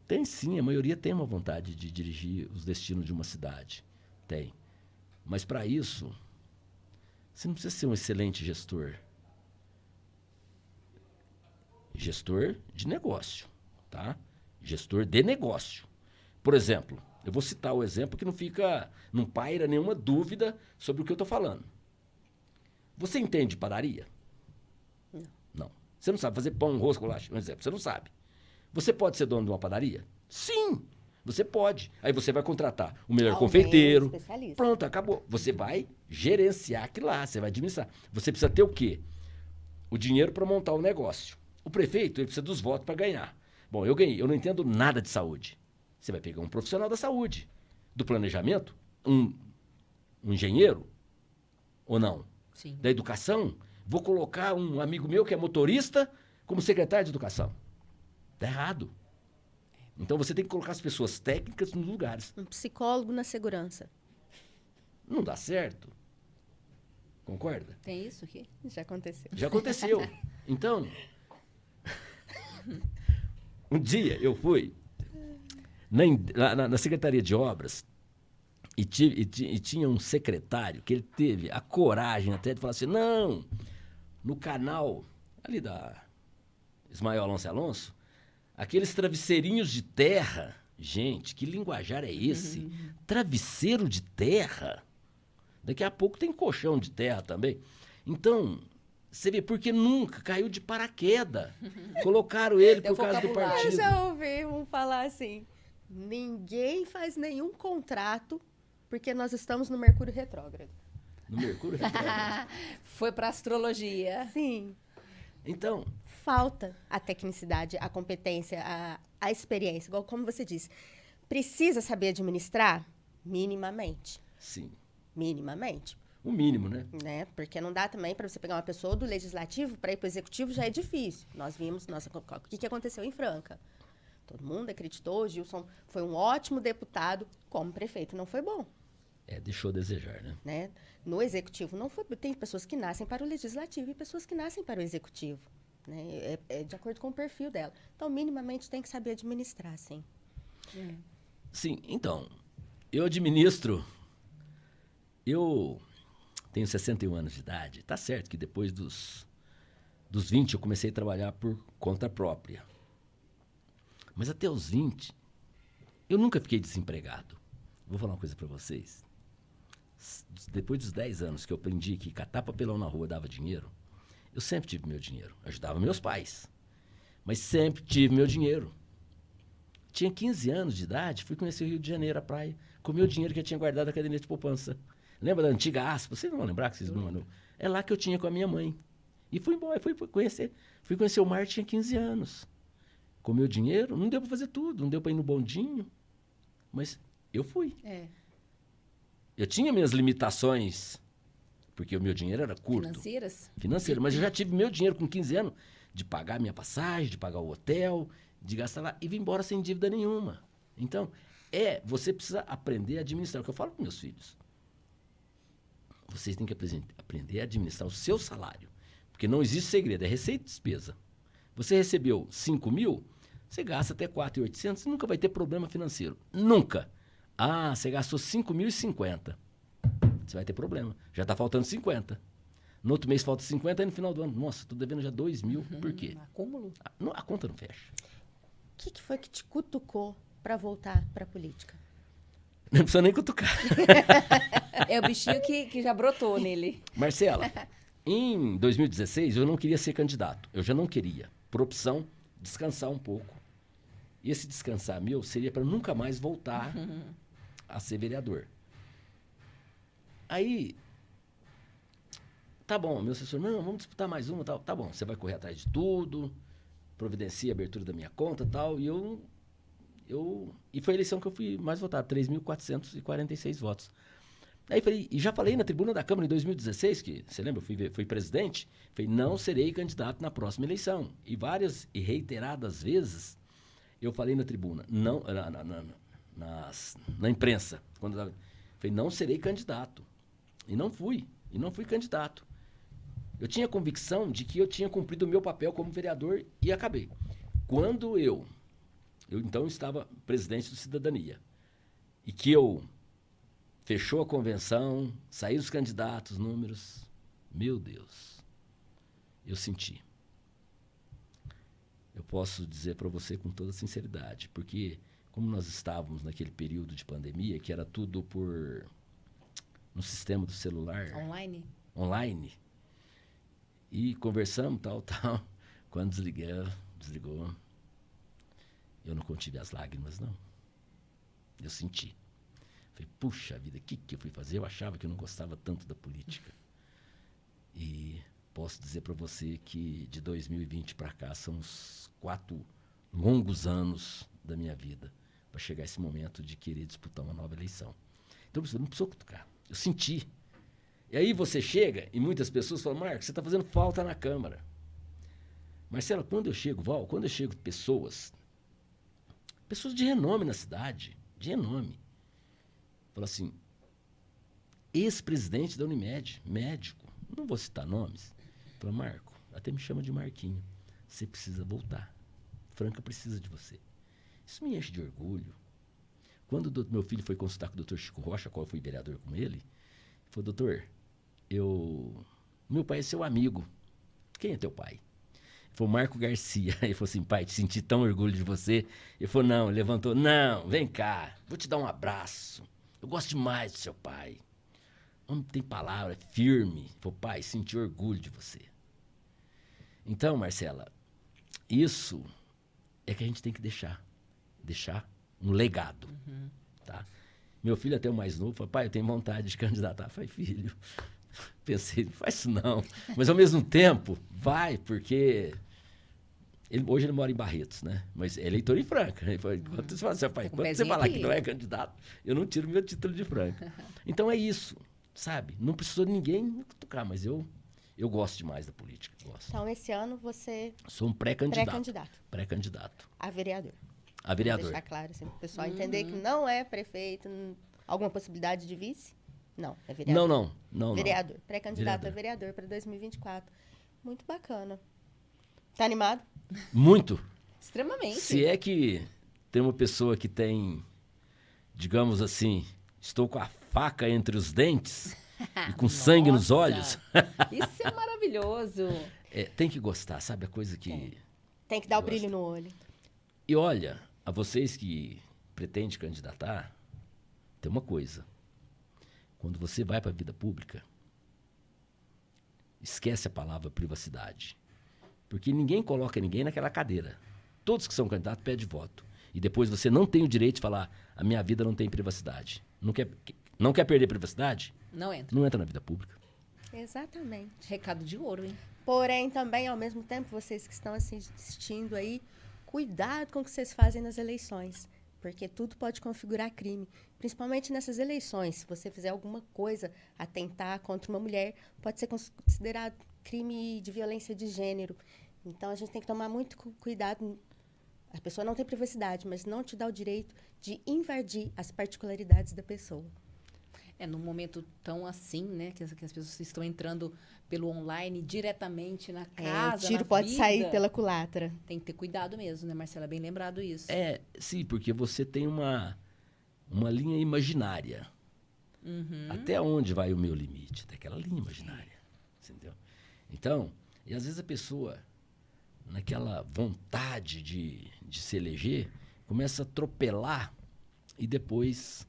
tem sim, a maioria tem uma vontade de dirigir os destinos de uma cidade. Tem. Mas para isso, você não precisa ser um excelente gestor. Gestor de negócio, tá? Gestor de negócio. Por exemplo, eu vou citar o exemplo que não paira nenhuma dúvida sobre o que eu estou falando. Você entende padaria? Não. Você não sabe fazer pão, arroz, bolacha, um exemplo. Você não sabe. Você pode ser dono de uma padaria? Sim, você pode. Aí você vai contratar o melhor confeiteiro. Pronto, acabou. Você vai gerenciar aquilo lá, você vai administrar. Você precisa ter o quê? O dinheiro para montar o negócio. O prefeito, ele precisa dos votos para ganhar. Bom, eu ganhei, eu não entendo nada de saúde. Você vai pegar um profissional da saúde, do planejamento, um engenheiro, ou não? Sim. Da educação, vou colocar um amigo meu que é motorista como secretário de educação. Está errado. Então você tem que colocar as pessoas técnicas nos lugares. Um psicólogo na segurança. Não dá certo. Concorda? Tem isso aqui? Já aconteceu. Já aconteceu. Então, um dia eu fui na Secretaria de Obras e tinha um secretário que ele teve a coragem até de falar assim, não, no canal ali da Ismael Alonso, aqueles travesseirinhos de terra, gente, que linguajar é esse? Travesseiro de terra? Daqui a pouco tem colchão de terra também. Então, você vê, porque nunca caiu de paraquedas. Colocaram ele por causa do Eu partido. já ouvi um falar assim, ninguém faz nenhum contrato porque nós estamos no Mercúrio retrógrado. No Mercúrio retrógrado. Foi para astrologia. Sim. Então, Falta a tecnicidade, a competência, a experiência. Igual como você disse, precisa saber administrar? Minimamente. sim, Minimamente. o mínimo, né? Né? Porque não dá também para você pegar uma pessoa do legislativo para ir para o executivo, já é difícil. Nós vimos, nossa, o que aconteceu em Franca. Todo mundo acreditou, Gilson foi um ótimo deputado, como prefeito não foi bom. Deixou a desejar, Né? No executivo não foi. Tem pessoas que nascem para o legislativo e pessoas que nascem para o executivo. Né? É de acordo com o perfil dela. Então, minimamente, tem que saber administrar, sim. Sim, então, eu administro, eu tenho 61 anos de idade, tá certo que depois dos 20 eu comecei a trabalhar por conta própria. Mas até os 20, eu nunca fiquei desempregado. Vou falar uma coisa para vocês. Depois dos 10 anos que eu aprendi que catar papelão na rua dava dinheiro, eu sempre tive meu dinheiro. Ajudava meus pais. Mas sempre tive meu dinheiro. Tinha 15 anos de idade, fui conhecer o Rio de Janeiro, a praia, com o meu dinheiro que eu tinha guardado na caderneta de poupança. Lembra da antiga aspa? Vocês não vão lembrar que vocês não mandam. É lá que eu tinha com a minha mãe. E fui embora, fui conhecer o mar, tinha 15 anos. Com meu dinheiro, não deu para fazer tudo, não deu para ir no bondinho. Mas eu fui. Eu tinha minhas limitações, porque o meu dinheiro era curto. Financeiro, mas eu já tive meu dinheiro com 15 anos de pagar minha passagem, de pagar o hotel, de gastar lá e vir embora sem dívida nenhuma. Então, você precisa aprender a administrar. O que eu falo para meus filhos. Vocês têm que aprender a administrar o seu salário. Porque não existe segredo, é receita e despesa. Você recebeu 5 mil, você gasta até 4.800 e nunca vai ter problema financeiro. Nunca. Ah, você gastou 5.050. Você vai ter problema. Já está faltando 50. No outro mês falta 50, aí no final do ano, nossa, tô devendo já 2 mil. Por quê? Acúmulo? A conta não fecha. O que foi que te cutucou para voltar para a política? Não precisa nem cutucar. É o bichinho que já brotou nele. Marcela, em 2016 eu não queria ser candidato. Eu já não queria. Por opção, descansar um pouco. E esse descansar meu seria para nunca mais voltar a ser vereador. Aí, tá bom, meu assessor, não, vamos disputar mais uma, tal. Tá bom, você vai correr atrás de tudo, providencia a abertura da minha conta e tal. E foi a eleição que eu fui mais votado, 3.446 votos. Aí falei, e já falei na tribuna da Câmara em 2016, que, você lembra, eu fui presidente, falei, não serei candidato na próxima eleição. E várias e reiteradas vezes eu falei na tribuna, não, na imprensa, falei, não serei candidato. E não fui candidato. Eu tinha convicção de que eu tinha cumprido o meu papel como vereador e acabei. Quando eu então estava presidente do Cidadania, e que fechou a convenção, saíram os candidatos, números, meu Deus, eu senti. Eu posso dizer para você com toda sinceridade, porque como nós estávamos naquele período de pandemia, que era tudo no sistema do celular. Online. E conversamos, tal. Quando desligou. Eu não contive as lágrimas, não. Eu senti. Falei, puxa vida, o que eu fui fazer? Eu achava que eu não gostava tanto da política. E posso dizer para você que de 2020 para cá são uns 4 longos anos da minha vida para chegar esse momento de querer disputar uma nova eleição. Então, você não precisou cutucar. Eu senti. E aí você chega e muitas pessoas falam, Marcos, você está fazendo falta na Câmara. Marcela, quando eu chego pessoas de renome na cidade, de renome, falam assim, ex-presidente da Unimed, médico, não vou citar nomes, fala, Marco, até me chama de Marquinho, você precisa voltar. Franca precisa de você. Isso me enche de orgulho. Quando meu filho foi consultar com o doutor Chico Rocha, qual eu fui vereador com ele, ele falou, doutor, meu pai é seu amigo. Quem é teu pai? Ele falou, Marco Garcia. Ele falou assim, pai, te senti tão orgulho de você. Ele falou, não, levantou, não, vem cá, vou te dar um abraço. Eu gosto demais do seu pai. Homem tem palavra, é firme. Ele falou, pai, senti orgulho de você. Então, Marcela, isso é que a gente tem que deixar um legado, tá? Meu filho até o mais novo falou, pai, eu tenho vontade de candidatar. Eu falei, filho, pensei, não faz isso não. Mas ao mesmo tempo, vai, porque hoje ele mora em Barretos, né? Mas é eleitor em Franca. Ele falou, quando você fala, pai, quando você falar que não é candidato, eu não tiro meu título de Franca. Então é isso, sabe? Não precisou ninguém me cutucar, mas eu gosto demais da política. Gosto. Então, esse ano você... Sou um pré-candidato. A vereador. A vereador. Vou deixar claro, assim, para o pessoal entender que não é prefeito, alguma possibilidade de vice? Não, é vereador. Não. Vereador. Pré-candidato a vereador para 2024. Muito bacana. Tá animado? Muito. Extremamente. Se é que tem uma pessoa que tem, digamos assim, estou com a faca entre os dentes e com sangue nos olhos. Isso é maravilhoso. Tem que gostar, sabe? A coisa que... Tem que dar o brilho no olho. E olha, a vocês que pretendem candidatar, tem uma coisa. Quando você vai para a vida pública, esquece a palavra privacidade. Porque ninguém coloca ninguém naquela cadeira. Todos que são candidatos pedem voto. E depois você não tem o direito de falar, a minha vida não tem privacidade. Não quer perder privacidade? Não entra. Não entra na vida pública. Exatamente. Recado de ouro, hein? Porém, também, ao mesmo tempo, vocês que estão assistindo aí, cuidado com o que vocês fazem nas eleições, porque tudo pode configurar crime, principalmente nessas eleições. Se você fizer alguma coisa atentar contra uma mulher, pode ser considerado crime de violência de gênero. Então, a gente tem que tomar muito cuidado. A pessoa não tem privacidade, mas não te dá o direito de invadir as particularidades da pessoa. Num momento tão assim, né, que as pessoas estão entrando pelo online diretamente na casa, o tiro pode sair pela culatra. Tem que ter cuidado mesmo, né, Marcela? Bem lembrado isso. Sim, porque você tem uma linha imaginária. Até onde vai o meu limite? Até aquela linha imaginária. Entendeu? Então, e às vezes a pessoa, naquela vontade de se eleger, começa a atropelar e depois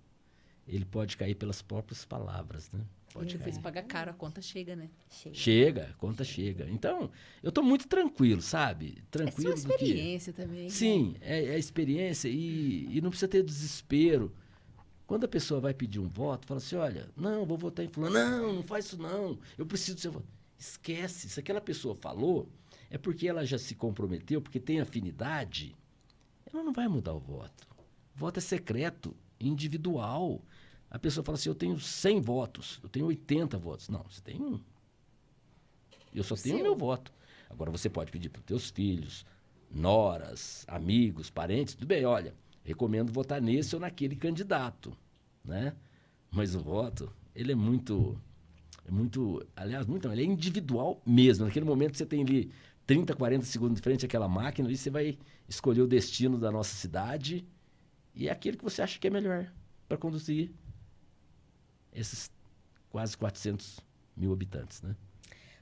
ele pode cair pelas próprias palavras, né? E depois paga caro, a conta chega, né? Chega, a conta chega. Então, eu estou muito tranquilo, sabe? Tranquilo. É sua experiência também. Sim, né? é a experiência e não precisa ter desespero. Quando a pessoa vai pedir um voto, fala assim, olha, não, vou votar em fulano. Não faz isso não, eu preciso do seu voto. Esquece, se aquela pessoa falou, é porque ela já se comprometeu, porque tem afinidade, ela não vai mudar o voto. O voto é secreto, individual. A pessoa fala assim, eu tenho 100 votos, eu tenho 80 votos. Não, você tem um. Eu só tenho o meu voto. Agora, você pode pedir para os teus filhos, noras, amigos, parentes, tudo bem, olha, recomendo votar nesse ou naquele candidato, né? Mas o voto, ele é muito, aliás, ele é individual mesmo. Naquele momento que você tem ali 30, 40 segundos de frente àquela máquina, ali você vai escolher o destino da nossa cidade e é aquele que você acha que é melhor para conduzir esses quase 400 mil habitantes, né?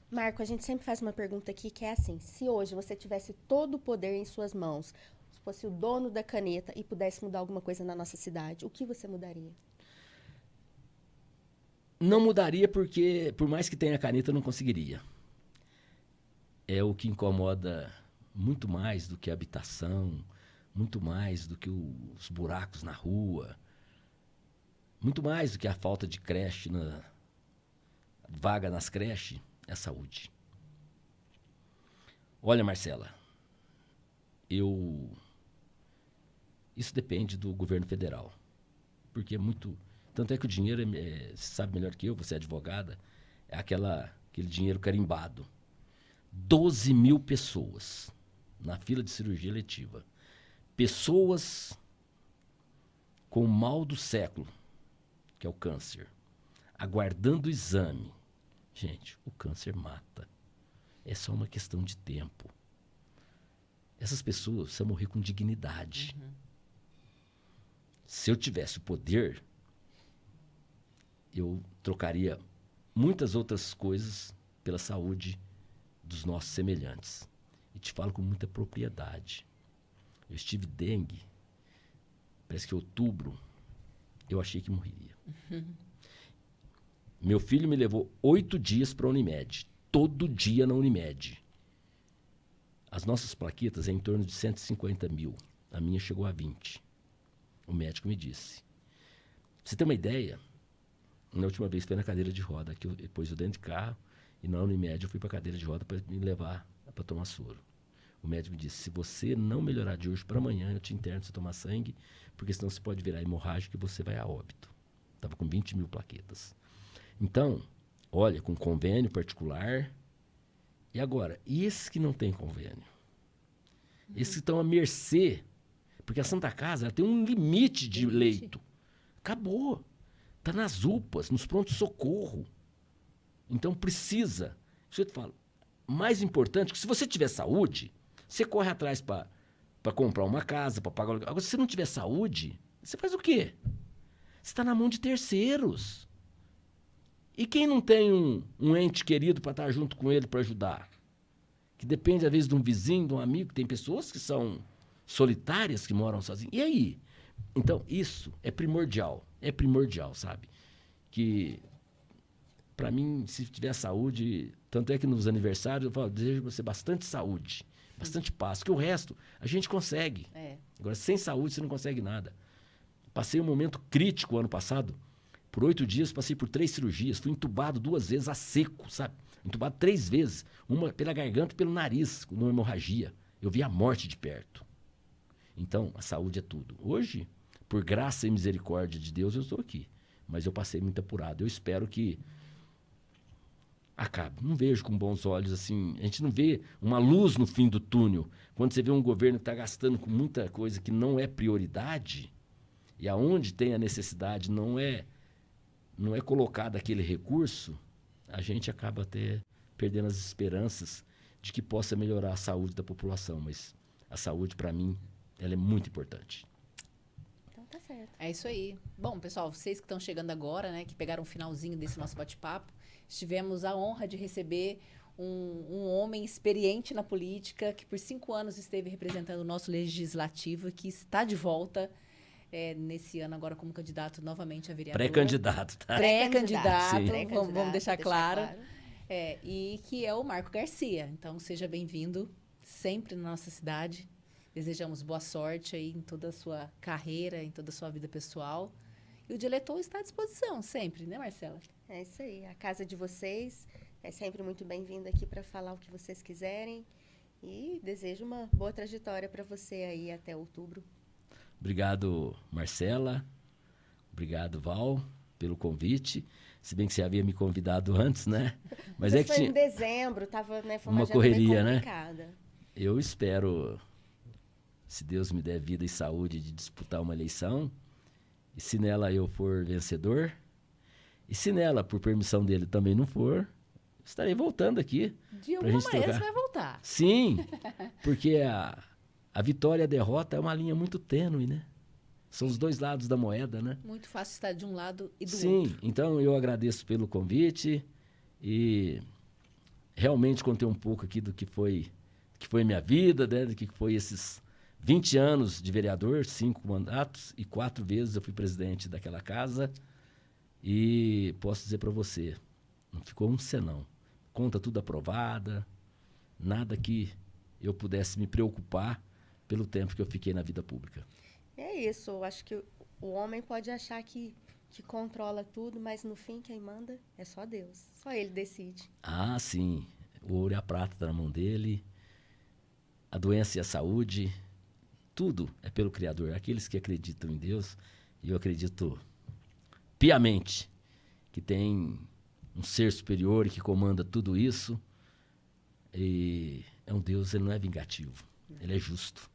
Marco, a gente sempre faz uma pergunta aqui que é assim, se hoje você tivesse todo o poder em suas mãos, se fosse o dono da caneta e pudesse mudar alguma coisa na nossa cidade, o que você mudaria? Não mudaria porque, por mais que tenha caneta, eu não conseguiria. É o que incomoda muito mais do que a habitação, muito mais do que os buracos na rua, muito mais do que a falta de creche, vaga nas creches, é a saúde. Olha, Marcela, isso depende do governo federal, porque tanto é que o dinheiro, você sabe melhor que eu, você é advogada, é aquele dinheiro carimbado. 12 mil pessoas na fila de cirurgia eletiva. Pessoas com o mal do século, que é o câncer, aguardando o exame. Gente, o câncer mata. É só uma questão de tempo. Essas pessoas precisam morrer com dignidade. Se eu tivesse o poder, eu trocaria muitas outras coisas pela saúde dos nossos semelhantes. E te falo com muita propriedade. Eu estive dengue, parece que em outubro, eu achei que morreria. Meu filho me levou 8 dias para a Unimed, todo dia na Unimed. As nossas plaquetas é em torno de 150 mil, a minha chegou a 20. O médico me disse. Pra você ter uma ideia, na última vez foi na cadeira de roda, que depois eu dentro de carro, e na Unimed eu fui para a cadeira de roda para me levar para tomar soro. O médico me disse, se você não melhorar de hoje para amanhã, eu te interno para você tomar sangue, porque senão você pode virar hemorrágico e você vai a óbito. Estava com 20 mil plaquetas. Então, olha, com convênio particular. E agora, e esses que não têm convênio? Esses que estão à mercê, porque a Santa Casa ela tem um limite de leito. Acabou. Está nas UPAs, nos pronto-socorro. Então precisa. Isso eu te falo. Mais importante, que se você tiver saúde, você corre atrás para comprar uma casa, para pagar... Agora, se você não tiver saúde, você faz o quê? Você está na mão de terceiros. E quem não tem um ente querido para estar junto com ele para ajudar? Que depende, às vezes, de um vizinho, de um amigo. Tem pessoas que são solitárias, que moram sozinhas. E aí? Então, isso é primordial. É primordial, sabe? Que, para mim, se tiver saúde... Tanto é que nos aniversários eu falo, desejo você bastante saúde, bastante paz. Porque o resto a gente consegue. Agora, sem saúde, você não consegue nada. Passei um momento crítico ano passado. Por 8 dias, passei por 3 cirurgias. Fui entubado 2 vezes a seco, sabe? Entubado 3 vezes. Uma pela garganta e pelo nariz, com uma hemorragia. Eu vi a morte de perto. Então, a saúde é tudo. Hoje, por graça e misericórdia de Deus, eu estou aqui. Mas eu passei muito apurado. Eu espero que acabe. Não vejo com bons olhos assim. A gente não vê uma luz no fim do túnel. Quando você vê um governo que está gastando com muita coisa que não é prioridade, e aonde tem a necessidade não é colocado aquele recurso, a gente acaba até perdendo as esperanças de que possa melhorar a saúde da população. Mas a saúde, para mim, ela é muito importante. Então tá certo. É isso aí. Bom, pessoal, vocês que estão chegando agora, né, que pegaram o finalzinho desse nosso bate-papo, tivemos a honra de receber um homem experiente na política, que por 5 anos esteve representando o nosso legislativo, que está de volta nesse ano agora como candidato novamente a vereador. Pré-candidato, tá? Pré-candidato, Sim. vamos deixar claro. E que é o Marco Garcia. Então, seja bem-vindo sempre na nossa cidade. Desejamos boa sorte aí em toda a sua carreira, em toda a sua vida pessoal. E o Dialetou está à disposição sempre, né, Marcela? É isso aí. A casa de vocês é sempre muito bem-vinda aqui para falar o que vocês quiserem. E desejo uma boa trajetória para você aí até outubro. Obrigado, Marcela. Obrigado, Val, pelo convite. Se bem que você havia me convidado antes, né? Mas Isso foi em dezembro, tava, né, foi uma correria, né? complicada. Eu espero, se Deus me der vida e saúde, de disputar uma eleição. E se nela eu for vencedor, e se nela, por permissão dele, também não for, estarei voltando aqui. De alguma maneira você vai voltar. Sim, porque a vitória e a derrota é uma linha muito tênue, né? São os dois lados da moeda, né? Muito fácil estar de um lado e do outro. Sim, então eu agradeço pelo convite e realmente contei um pouco aqui do que foi minha vida, né? Do que foi esses 20 anos de vereador, 5 mandatos e 4 vezes eu fui presidente daquela casa. E posso dizer para você, não ficou um senão. Conta tudo aprovada, nada que eu pudesse me preocupar pelo tempo que eu fiquei na vida pública. É isso, eu acho que o homem pode achar que controla tudo, mas no fim quem manda é só Deus. Só ele decide. Ah, sim. O ouro e a prata está na mão dele. A doença e a saúde, tudo é pelo Criador. Aqueles que acreditam em Deus, e eu acredito piamente que tem um ser superior que comanda tudo isso. E é um Deus, ele não é vingativo, ele é justo.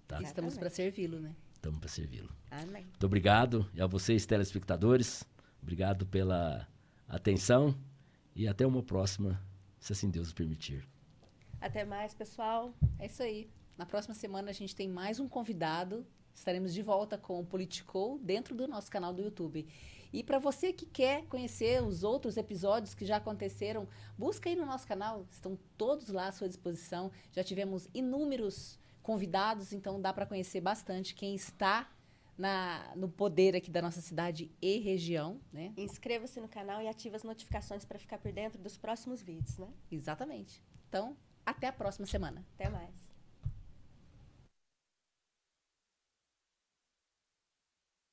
Tá? Estamos para servi-lo, né? Estamos para servi-lo. Amém. Muito obrigado. E a vocês, telespectadores, obrigado pela atenção. E até uma próxima, se assim Deus permitir. Até mais, pessoal. É isso aí. Na próxima semana a gente tem mais um convidado. Estaremos de volta com o Politicou dentro do nosso canal do YouTube. E para você que quer conhecer os outros episódios que já aconteceram, busca aí no nosso canal. Estão todos lá à sua disposição. Já tivemos inúmeros convidados, então dá para conhecer bastante quem está no poder aqui da nossa cidade e região, né? Inscreva-se no canal e ative as notificações para ficar por dentro dos próximos vídeos, né? Exatamente. Então, até a próxima semana. Até mais.